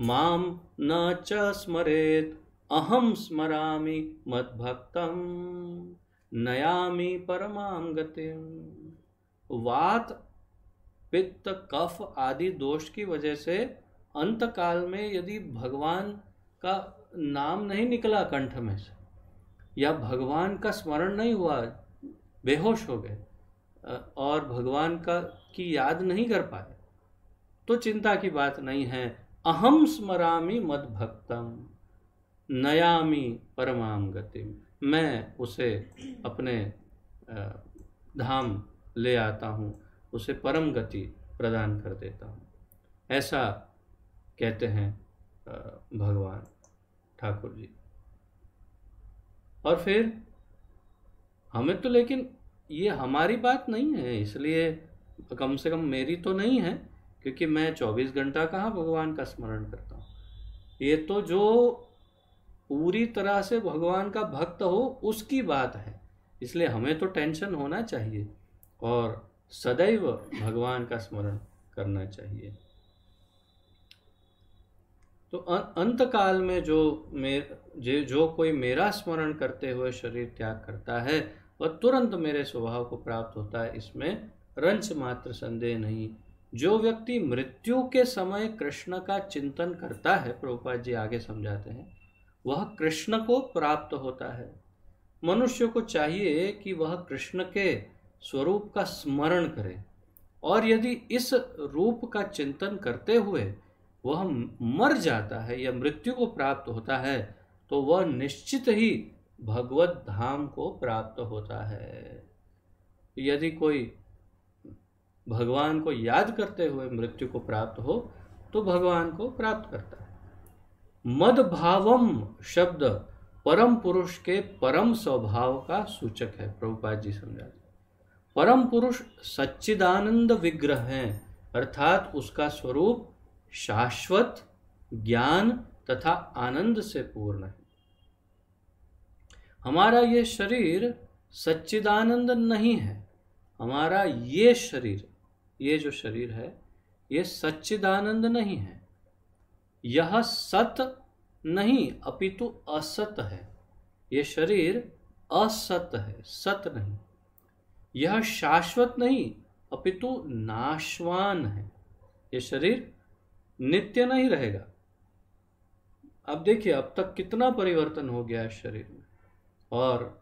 माम न च स्मरेत अहम स्मरामि मद्भक्तम नयामि परमां गतिम। वात, पित्त, कफ आदि दोष की वजह से अंत काल में यदि भगवान का नाम नहीं निकला कंठ में से, या भगवान का स्मरण नहीं हुआ, बेहोश हो गए और भगवान का की याद नहीं कर पाए, तो चिंता की बात नहीं है। अहम स्मरामि मद्भक्तम नयामि परमां गतिम, मैं उसे अपने धाम ले आता हूँ, उसे परम गति प्रदान कर देता हूँ। ऐसा कहते हैं भगवान ठाकुर जी। और फिर हमें तो, लेकिन ये हमारी बात नहीं है, इसलिए कम से कम मेरी तो नहीं है, क्योंकि मैं 24 घंटा कहाँ भगवान का स्मरण करता हूँ। ये तो जो पूरी तरह से भगवान का भक्त हो उसकी बात है, इसलिए हमें तो टेंशन होना चाहिए और सदैव भगवान का स्मरण करना चाहिए। तो अंत काल में जो कोई मेरा स्मरण करते हुए शरीर त्याग करता है वह तुरंत मेरे स्वभाव को प्राप्त होता है, इसमें रंच मात्र संदेह नहीं। जो व्यक्ति मृत्यु के समय कृष्ण का चिंतन करता है, प्रभुपाद जी आगे समझाते हैं, वह कृष्ण को प्राप्त होता है। मनुष्य को चाहिए कि वह कृष्ण के स्वरूप का स्मरण करे, और यदि इस रूप का चिंतन करते हुए वह मर जाता है या मृत्यु को प्राप्त होता है, तो वह निश्चित ही भगवत धाम को प्राप्त होता है। यदि कोई भगवान को याद करते हुए मृत्यु को प्राप्त हो तो भगवान को प्राप्त करता है। मद भावम शब्द परम पुरुष के परम स्वभाव का सूचक है, प्रभुपाद जी समझाते। परम पुरुष सच्चिदानंद विग्रह है, अर्थात उसका स्वरूप शाश्वत ज्ञान तथा आनंद से पूर्ण है। हमारा ये शरीर सच्चिदानंद नहीं है। हमारा ये शरीर, ये जो शरीर है, ये सच्चिदानंद नहीं है। यह सत नहीं अपितु असत है। ये शरीर असत है, सत नहीं। यह शाश्वत नहीं अपितु नाशवान है। ये शरीर नित्य नहीं रहेगा। अब देखिए अब तक कितना परिवर्तन हो गया है शरीर में, और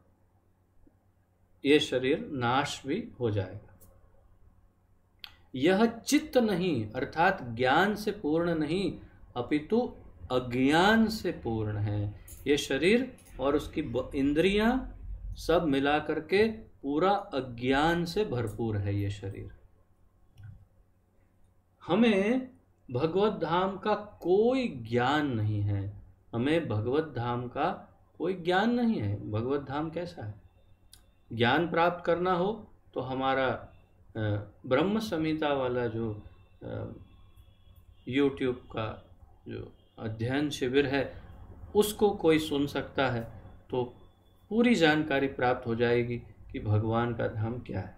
ये शरीर नाश भी हो जाएगा। यह चित्त नहीं अर्थात ज्ञान से पूर्ण नहीं अपितु अज्ञान से पूर्ण है। ये शरीर और उसकी इंद्रियां सब मिला करके पूरा अज्ञान से भरपूर है ये शरीर। हमें भगवत धाम का कोई ज्ञान नहीं है। हमें भगवत धाम का कोई ज्ञान नहीं है। भगवत धाम कैसा है? ज्ञान प्राप्त करना हो तो हमारा ब्रह्म संहिता वाला जो YouTube का जो अध्ययन शिविर है उसको कोई सुन सकता है, तो पूरी जानकारी प्राप्त हो जाएगी कि भगवान का धाम क्या है।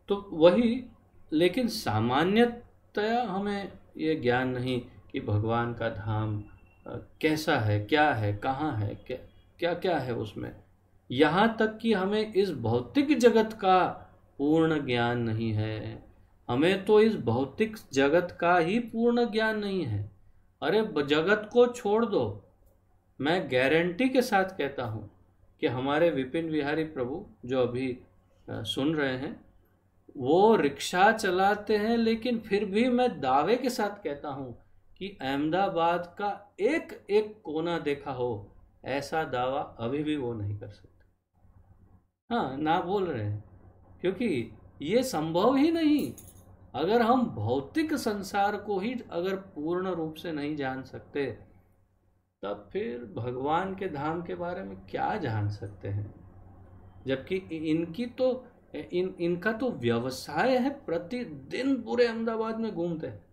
तो वही, लेकिन सामान्यतया हमें ये ज्ञान नहीं कि भगवान का धाम कैसा है, क्या है, कहाँ है, क्या क्या है उसमें। यहाँ तक कि हमें इस भौतिक जगत का पूर्ण ज्ञान नहीं है। हमें तो इस भौतिक जगत का ही पूर्ण ज्ञान नहीं है। अरे जगत को छोड़ दो, मैं गारंटी के साथ कहता हूँ कि हमारे विपिन बिहारी प्रभु जो अभी सुन रहे हैं, वो रिक्शा चलाते हैं, लेकिन फिर भी मैं दावे के साथ कहता हूँ कि अहमदाबाद का एक एक कोना देखा हो, ऐसा दावा अभी भी वो नहीं कर सकते। हाँ, ना बोल रहे हैं, क्योंकि ये संभव ही नहीं। अगर हम भौतिक संसार को ही अगर पूर्ण रूप से नहीं जान सकते, तब फिर भगवान के धाम के बारे में क्या जान सकते हैं। जबकि इनकी तो इनका तो व्यवसाय है, प्रतिदिन पूरे अहमदाबाद में घूमते हैं।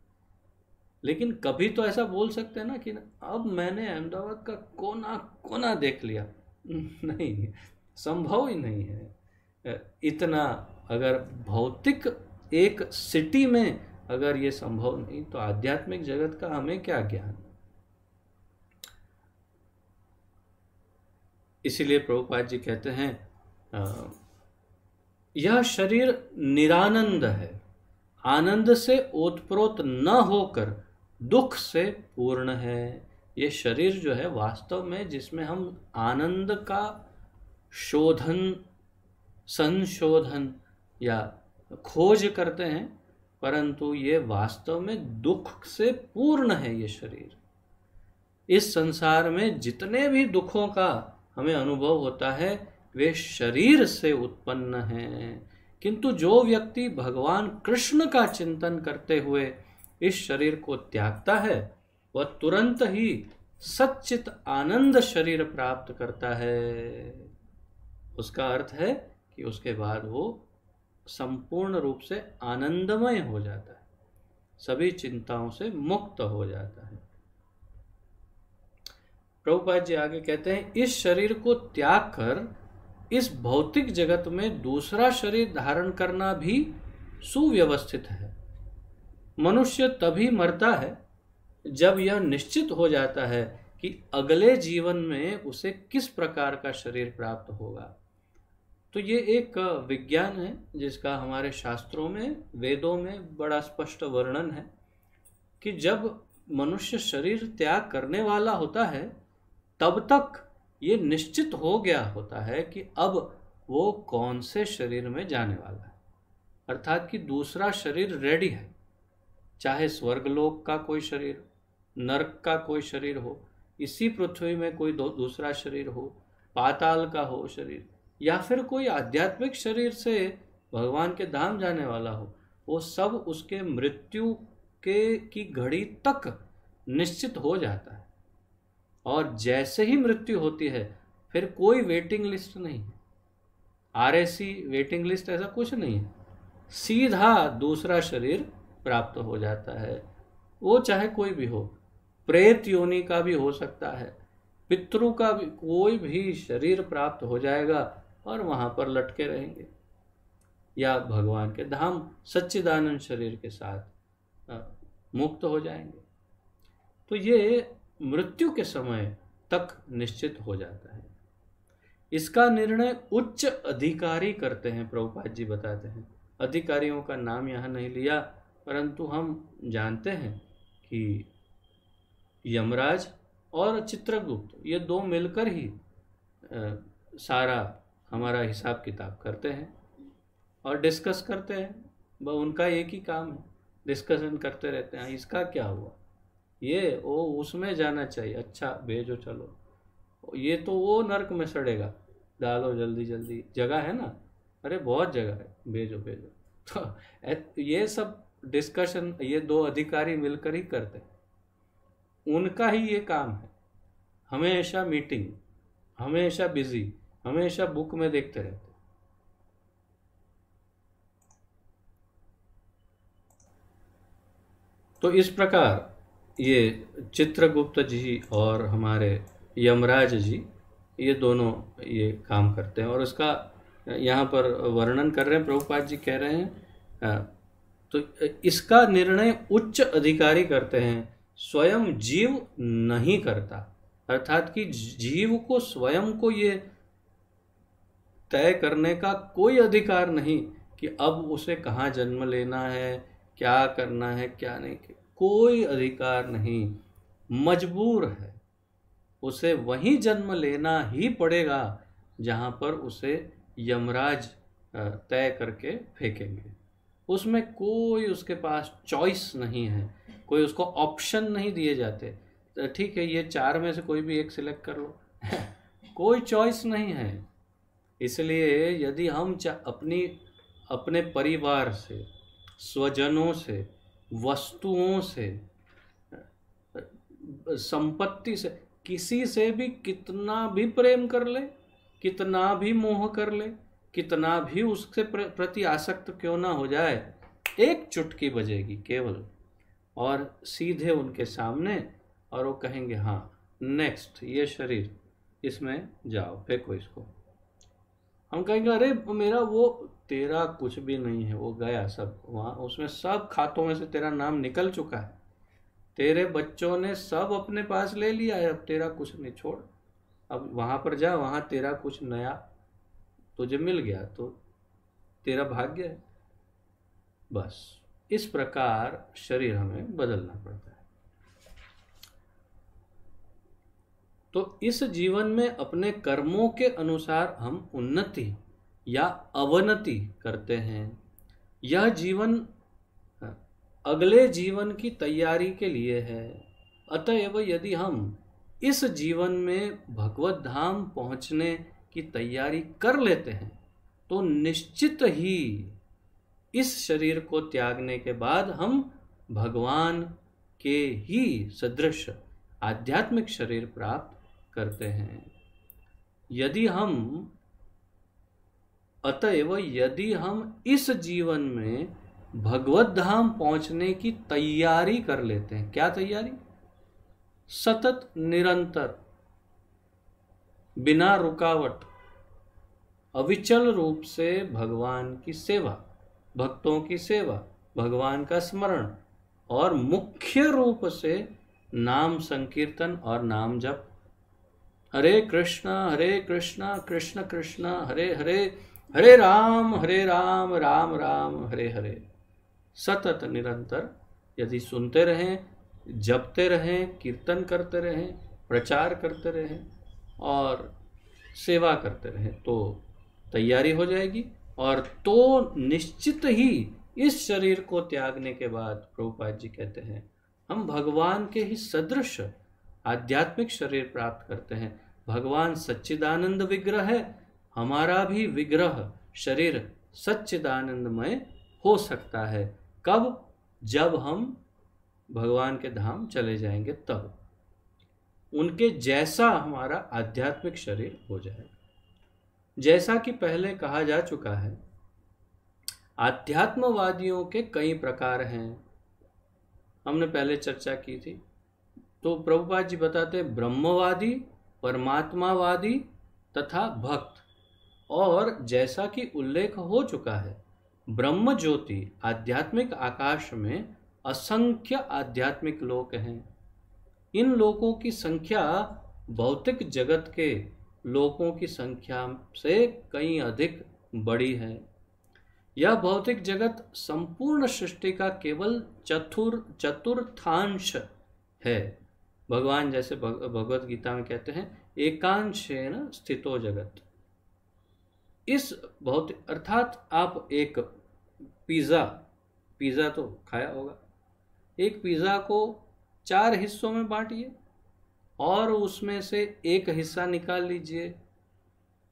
लेकिन कभी तो ऐसा बोल सकते हैं ना कि अब मैंने अहमदाबाद का कोना कोना देख लिया। नहीं, संभव ही नहीं है। इतना अगर भौतिक एक सिटी में अगर ये संभव नहीं, तो आध्यात्मिक जगत का हमें क्या ज्ञान। इसीलिए प्रभुपाद जी कहते हैं यह शरीर निरानंद है, आनंद से ओतप्रोत न होकर दुख से पूर्ण है। ये शरीर जो है वास्तव में, जिसमें हम आनंद का शोधन, संशोधन या खोज करते हैं, परंतु ये वास्तव में दुख से पूर्ण है। ये शरीर, इस संसार में जितने भी दुखों का हमें अनुभव होता है, वे शरीर से उत्पन्न हैं। किंतु जो व्यक्ति भगवान कृष्ण का चिंतन करते हुए इस शरीर को त्यागता है, वह तुरंत ही सच्चित आनंद शरीर प्राप्त करता है। उसका अर्थ है कि उसके बाद वो संपूर्ण रूप से आनंदमय हो जाता है, सभी चिंताओं से मुक्त हो जाता है। प्रभुपाद जी आगे कहते हैं, इस शरीर को त्याग कर इस भौतिक जगत में दूसरा शरीर धारण करना भी सुव्यवस्थित है। मनुष्य तभी मरता है जब यह निश्चित हो जाता है कि अगले जीवन में उसे किस प्रकार का शरीर प्राप्त होगा। तो ये एक विज्ञान है जिसका हमारे शास्त्रों में, वेदों में बड़ा स्पष्ट वर्णन है कि जब मनुष्य शरीर त्याग करने वाला होता है, तब तक ये निश्चित हो गया होता है कि अब वो कौन से शरीर में जाने वाला है। अर्थात कि दूसरा शरीर रेडी है, चाहे स्वर्गलोक का कोई शरीर, नरक का कोई शरीर हो, इसी पृथ्वी में कोई दूसरा शरीर हो, पाताल का हो शरीर, या फिर कोई आध्यात्मिक शरीर से भगवान के धाम जाने वाला हो, वो सब उसके मृत्यु की घड़ी तक निश्चित हो जाता है। और जैसे ही मृत्यु होती है, फिर कोई वेटिंग लिस्ट नहीं है, आरएसी वेटिंग लिस्ट ऐसा कुछ नहीं है, सीधा दूसरा शरीर प्राप्त हो जाता है। वो चाहे कोई भी हो, प्रेत योनि का भी हो सकता है, पितरों का भी, कोई भी शरीर प्राप्त हो जाएगा और वहां पर लटके रहेंगे, या भगवान के धाम सच्चिदानंद शरीर के साथ मुक्त हो जाएंगे। तो ये मृत्यु के समय तक निश्चित हो जाता है। इसका निर्णय उच्च अधिकारी करते हैं, प्रभुपाद जी बताते हैं। अधिकारियों का नाम यहाँ नहीं लिया, परंतु हम जानते हैं कि यमराज और चित्रगुप्त, ये दो मिलकर ही सारा हमारा हिसाब किताब करते हैं और डिस्कस करते हैं। वह उनका एक ही काम है, डिस्कशन करते रहते हैं, इसका क्या हुआ, ये वो उसमें जाना चाहिए, अच्छा भेजो, चलो, ये तो वो नरक में सड़ेगा, डालो जल्दी जल्दी, जगह है ना, अरे बहुत जगह है, भेजो भेजो। तो ये सब डिस्कशन ये दो अधिकारी मिलकर ही करते हैं, उनका ही ये काम है। हमेशा मीटिंग, हमेशा बिजी, हमेशा बुक में देखते रहते। तो इस प्रकार ये चित्रगुप्त जी और हमारे यमराज जी, ये दोनों ये काम करते हैं और उसका यहाँ पर वर्णन कर रहे हैं। प्रभुपाद जी कह रहे हैं तो इसका निर्णय उच्च अधिकारी करते हैं, स्वयं जीव नहीं करता, अर्थात कि जीव को स्वयं को ये तय करने का कोई अधिकार नहीं कि अब उसे कहाँ जन्म लेना है, क्या करना है, क्या नहीं, कोई अधिकार नहीं। मजबूर है, उसे वही जन्म लेना ही पड़ेगा जहाँ पर उसे यमराज तय करके फेंकेंगे। उसमें कोई उसके पास चॉइस नहीं है, कोई उसको ऑप्शन नहीं दिए जाते। ठीक है, ये 4 में से कोई भी एक सिलेक्ट कर लो कोई चॉइस नहीं है। इसलिए यदि हम अपने परिवार से, स्वजनों से, वस्तुओं से, संपत्ति से, किसी से भी कितना भी प्रेम कर ले, कितना भी मोह कर ले, कितना भी उसके प्रति आसक्त क्यों ना हो जाए, एक चुटकी बजेगी केवल और सीधे उनके सामने, और वो कहेंगे हाँ नेक्स्ट, ये शरीर इसमें जाओ, फेंको इसको। हम कहेंगे अरे मेरा वो, तेरा कुछ भी नहीं है, वो गया सब वहाँ, उसमें सब खातों में से तेरा नाम निकल चुका है, तेरे बच्चों ने सब अपने पास ले लिया है, अब तेरा कुछ नहीं, छोड़, अब वहाँ पर जा, वहाँ तेरा कुछ नया तुझे मिल गया तो तेरा भाग्य है। बस इस प्रकार शरीर हमें बदलना पड़ता है। तो इस जीवन में अपने कर्मों के अनुसार हम उन्नति या अवनति करते हैं। यह जीवन अगले जीवन की तैयारी के लिए है। अतएव यदि हम इस जीवन में भगवत धाम पहुंचने की तैयारी कर लेते हैं तो निश्चित ही इस शरीर को त्यागने के बाद हम भगवान के ही सदृश आध्यात्मिक शरीर प्राप्त करते हैं। अतएव यदि हम इस जीवन में भगवत धाम पहुंचने की तैयारी कर लेते हैं, क्या तैयारी? सतत निरंतर बिना रुकावट अविचल रूप से भगवान की सेवा, भक्तों की सेवा, भगवान का स्मरण और मुख्य रूप से नाम संकीर्तन और नाम जप। हरे कृष्णा कृष्ण कृष्ण हरे हरे, हरे राम राम राम हरे हरे। सतत निरंतर यदि सुनते रहें, जपते रहें, कीर्तन करते रहें, प्रचार करते रहें और सेवा करते रहें तो तैयारी हो जाएगी। और तो निश्चित ही इस शरीर को त्यागने के बाद प्रभुपाद जी कहते हैं हम भगवान के ही सदृश आध्यात्मिक शरीर प्राप्त करते हैं। भगवान सच्चिदानंद विग्रह है, हमारा भी विग्रह शरीर सच्चिदानंदमय हो सकता है। कब? जब हम भगवान के धाम चले जाएंगे, तब उनके जैसा हमारा आध्यात्मिक शरीर हो जाएगा। जैसा कि पहले कहा जा चुका है, आध्यात्मवादियों के कई प्रकार हैं, हमने पहले चर्चा की थी। तो प्रभुपाद जी बताते हैं ब्रह्मवादी, परमात्मावादी तथा भक्त। और जैसा कि उल्लेख हो चुका है, ब्रह्म ज्योति आध्यात्मिक आकाश में असंख्य आध्यात्मिक लोक हैं। इन लोकों की संख्या भौतिक जगत के लोकों की संख्या से कहीं अधिक बड़ी है। यह भौतिक जगत संपूर्ण सृष्टि का केवल चतुर्थांश है। भगवान जैसे भगवत गीता में कहते हैं एकांशेन स्थितो जगत। इस भौतिक अर्थात आप एक पिज़्ज़ा तो खाया होगा, एक पिज़्ज़ा को 4 हिस्सों में बांटिए और उसमें से एक हिस्सा निकाल लीजिए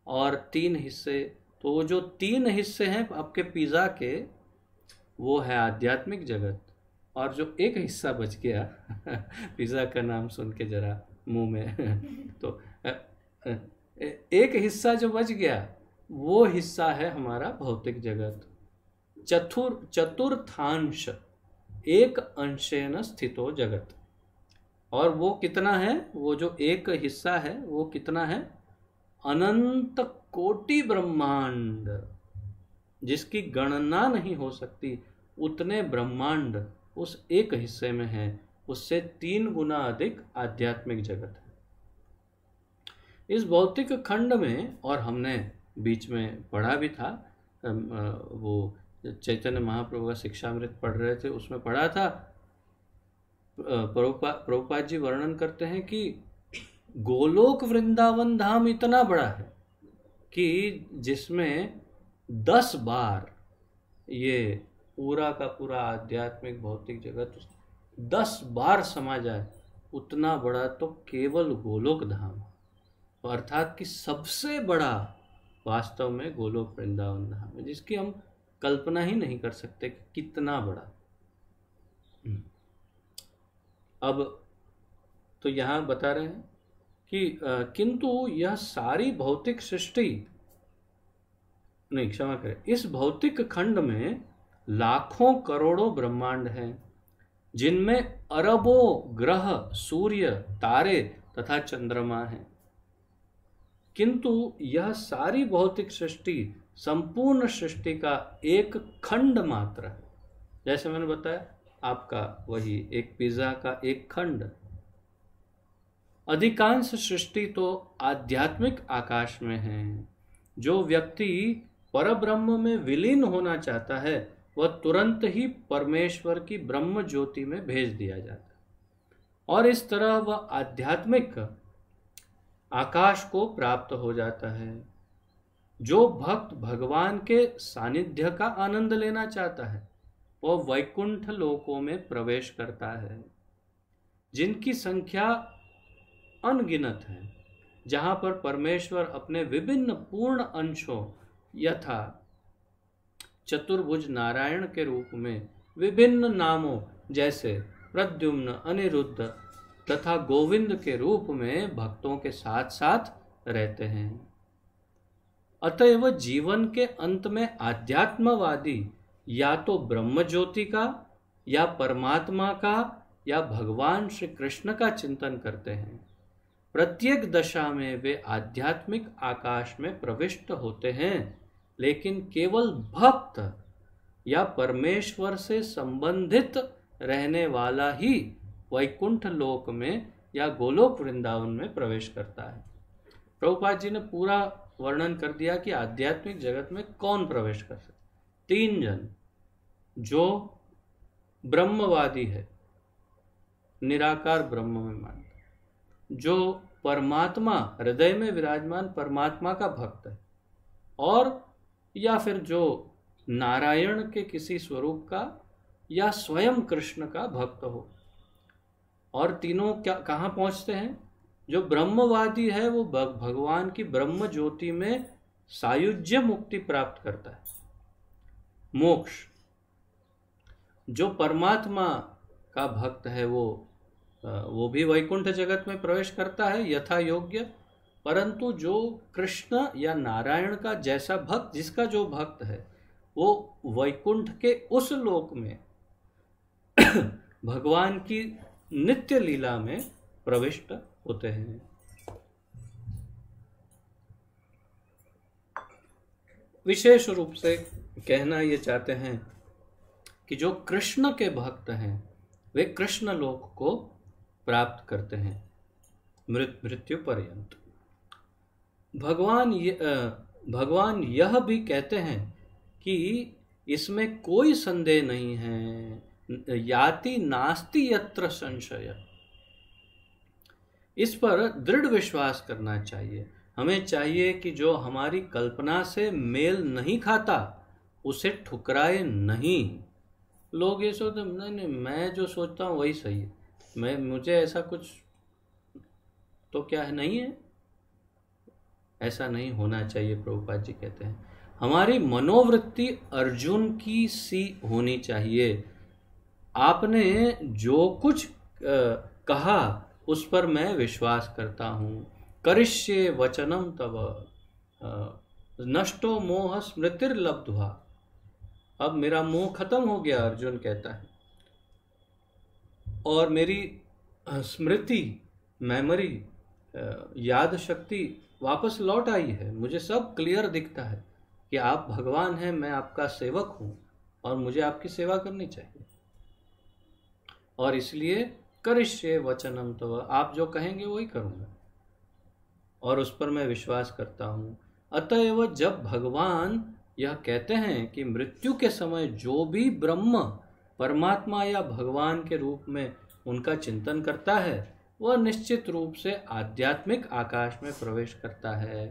और 3 हिस्से, तो वो जो 3 हिस्से हैं आपके पिज़्ज़ा के, वो है आध्यात्मिक जगत। और जो एक हिस्सा बच गया पिज़्ज़ा का नाम सुन के जरा मुंह में तो एक हिस्सा जो बच गया वो हिस्सा है हमारा भौतिक जगत। चतुर्थांश एक अंशेन स्थितो जगत। और वो कितना है? वो जो एक हिस्सा है वो कितना है? अनंत कोटि ब्रह्मांड, जिसकी गणना नहीं हो सकती, उतने ब्रह्मांड उस एक हिस्से में है। उससे 3 गुना अधिक आध्यात्मिक जगत है। इस भौतिक खंड में, और हमने बीच में पढ़ा भी था, वो चैतन्य महाप्रभु का शिक्षामृत पढ़ रहे थे, उसमें पढ़ा था, प्रभुपाद जी वर्णन करते हैं कि गोलोक वृंदावन धाम इतना बड़ा है कि जिसमें 10 बार ये पूरा का पूरा आध्यात्मिक भौतिक जगत 10 बार समा जाए, उतना बड़ा तो केवल गोलोक धाम, अर्थात कि सबसे बड़ा वास्तव में गोलोक वृंदावन धाम है, जिसकी हम कल्पना ही नहीं कर सकते कि कितना बड़ा। अब तो यहाँ बता रहे हैं कि किंतु यह सारी भौतिक सृष्टि, नहीं क्षमा करें, इस भौतिक खंड में लाखों करोड़ों ब्रह्मांड हैं, जिनमें अरबों ग्रह, सूर्य, तारे तथा चंद्रमा हैं। किंतु यह सारी भौतिक सृष्टि संपूर्ण सृष्टि का एक खंड मात्र है। जैसे मैंने बताया आपका वही एक पिज्जा का एक खंड। अधिकांश सृष्टि तो आध्यात्मिक आकाश में है। जो व्यक्ति परब्रह्म में विलीन होना चाहता है वह तुरंत ही परमेश्वर की ब्रह्म ज्योति में भेज दिया जाता है, और इस तरह वह आध्यात्मिक आकाश को प्राप्त हो जाता है। जो भक्त भगवान के सानिध्य का आनंद लेना चाहता है वह वैकुंठ लोकों में प्रवेश करता है, जिनकी संख्या अनगिनत है, जहां पर परमेश्वर अपने विभिन्न पूर्ण अंशों यथा चतुर्भुज नारायण के रूप में विभिन्न नामों जैसे प्रद्युम्न, अनिरुद्ध तथा गोविंद के रूप में भक्तों के साथ साथ रहते हैं। अतएव जीवन के अंत में आध्यात्मवादी या तो ब्रह्म ज्योति का या परमात्मा का या भगवान श्री कृष्ण का चिंतन करते हैं। प्रत्येक दशा में वे आध्यात्मिक आकाश में प्रविष्ट होते हैं, लेकिन केवल भक्त या परमेश्वर से संबंधित रहने वाला ही वैकुंठ लोक में या गोलोक वृंदावन में प्रवेश करता है। प्रभुपाद जी ने पूरा वर्णन कर दिया कि आध्यात्मिक जगत में कौन प्रवेश कर सकता। 3 जन, जो ब्रह्मवादी है, निराकार ब्रह्म में मानता, जो परमात्मा हृदय में विराजमान परमात्मा का भक्त है, और या फिर जो नारायण के किसी स्वरूप का या स्वयं कृष्ण का भक्त हो। और तीनों क्या कहाँ पहुंचते हैं? जो ब्रह्मवादी है वो भगवान की ब्रह्म ज्योति में सायुज्य मुक्ति प्राप्त करता है, मोक्ष। जो परमात्मा का भक्त है वो भी वैकुंठ जगत में प्रवेश करता है यथा योग्य, परंतु जो कृष्ण या नारायण का जैसा भक्त, जिसका जो भक्त है वो वैकुंठ के उस लोक में भगवान की नित्य लीला में प्रविष्ट होते हैं। विशेष रूप से कहना ये चाहते हैं कि जो कृष्ण के भक्त हैं वे कृष्ण लोक को प्राप्त करते हैं मृत्यु पर्यंत। भगवान यह भी कहते हैं कि इसमें कोई संदेह नहीं है, याति नास्ति यत्र संशय। इस पर दृढ़ विश्वास करना चाहिए। हमें चाहिए कि जो हमारी कल्पना से मेल नहीं खाता उसे ठुकराए नहीं। लोग ये सोचते नहीं, मैं जो सोचता हूँ वही सही है, मुझे ऐसा कुछ तो क्या है, नहीं है, ऐसा नहीं होना चाहिए। प्रभुपाद जी कहते हैं हमारी मनोवृत्ति अर्जुन की सी होनी चाहिए। आपने जो कुछ कहा उस पर मैं विश्वास करता हूँ। करिष्ये वचनम तव नष्टो मोह स्मृतिर्लब्ध्वा। अब मेरा मोह खत्म हो गया, अर्जुन कहता है, और मेरी स्मृति, मेमोरी, याद शक्ति वापस लौट आई है। मुझे सब क्लियर दिखता है कि आप भगवान हैं, मैं आपका सेवक हूं और मुझे आपकी सेवा करनी चाहिए। और इसलिए करिष्ये वचनम तव, आप जो कहेंगे वही करूंगा और उस पर मैं विश्वास करता हूं। अतएव जब भगवान यह कहते हैं कि मृत्यु के समय जो भी ब्रह्म परमात्मा या भगवान के रूप में उनका चिंतन करता है वह निश्चित रूप से आध्यात्मिक आकाश में प्रवेश करता है,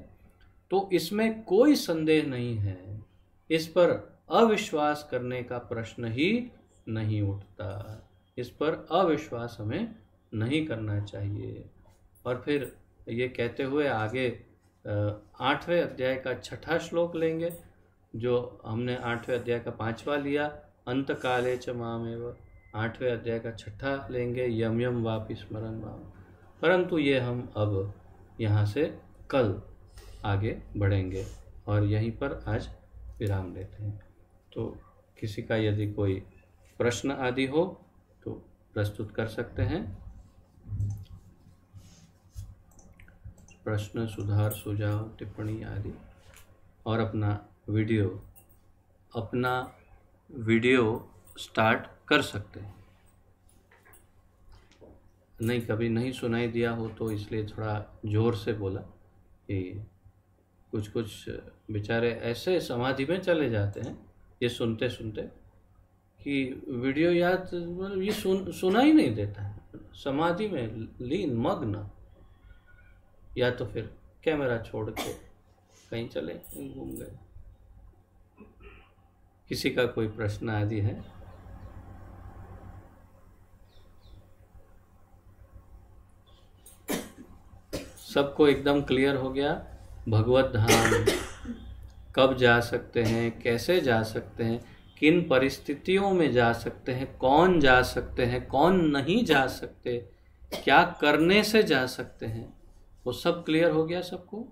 तो इसमें कोई संदेह नहीं है। इस पर अविश्वास करने का प्रश्न ही नहीं उठता। इस पर अविश्वास हमें नहीं करना चाहिए। और फिर ये कहते हुए आगे 8वें अध्याय का 6ठा श्लोक लेंगे, जो हमने 8वें अध्याय का 5वां लिया, अंत काले च मामेव। 8वें अध्याय का 6ठा लेंगे, यम यम वापि स्मरन् माम। परंतु ये हम अब यहाँ से कल आगे बढ़ेंगे और यहीं पर आज विराम लेते हैं। तो किसी का यदि कोई प्रश्न आदि हो तो प्रस्तुत कर सकते हैं। प्रश्न, सुधार, सुझाव, टिप्पणी आदि। और अपना वीडियो स्टार्ट कर सकते हैं। नहीं, कभी नहीं सुनाई दिया हो तो इसलिए थोड़ा जोर से बोला कि कुछ बेचारे ऐसे समाधि में चले जाते हैं ये सुनते सुनते कि वीडियो याद ये सुना ही नहीं देता है, समाधि में लीन मग्न, या तो फिर कैमरा छोड़ के कहीं चले, कहीं घूम गए। किसी का कोई प्रश्न आदि है? सबको एकदम क्लियर हो गया? भगवत धाम कब जा सकते हैं, कैसे जा सकते हैं, किन परिस्थितियों में जा सकते हैं, कौन जा सकते हैं, कौन नहीं जा सकते, क्या करने से जा सकते हैं, वो सब क्लियर हो गया सबको?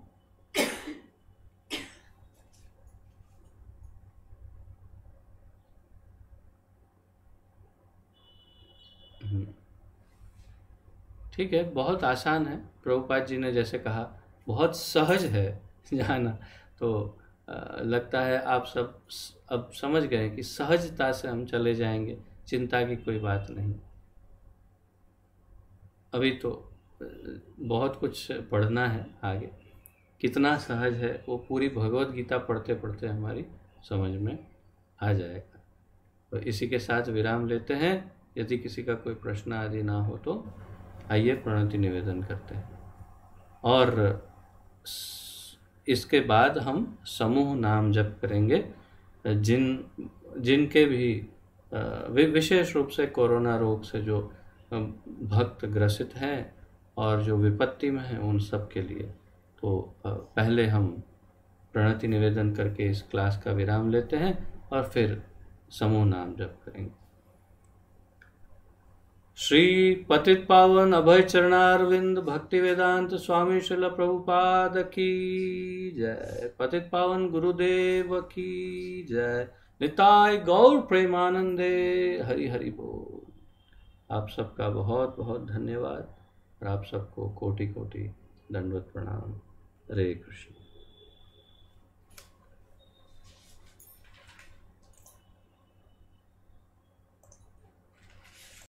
ठीक है, बहुत आसान है। प्रभुपाद जी ने जैसे कहा बहुत सहज है जाना, तो लगता है आप सब अब समझ गए कि सहजता से हम चले जाएंगे, चिंता की कोई बात नहीं। अभी तो बहुत कुछ पढ़ना है आगे, कितना सहज है वो पूरी भगवत गीता पढ़ते पढ़ते हमारी समझ में आ जाएगा। तो इसी के साथ विराम लेते हैं। यदि किसी का कोई प्रश्न आदि ना हो तो आइए प्रणति निवेदन करते हैं, और इसके बाद हम समूह नाम जप करेंगे। जिनके भी विशेष रूप से कोरोना रोग से जो भक्त ग्रसित हैं और जो विपत्ति में हैं उन सब के लिए। तो पहले हम प्रणति निवेदन करके इस क्लास का विराम लेते हैं और फिर समूह नाम जप करेंगे। श्री पतित पावन अभय चरणारविंद भक्ति वेदांत स्वामी श्रील प्रभुपाद की जय। पतित पावन गुरुदेव की जय। निताय गौर प्रेमानंदे। हरि हरि बोल। आप सबका बहुत बहुत धन्यवाद और आप सबको कोटि कोटि दंडवत प्रणाम। हरे कृष्ण।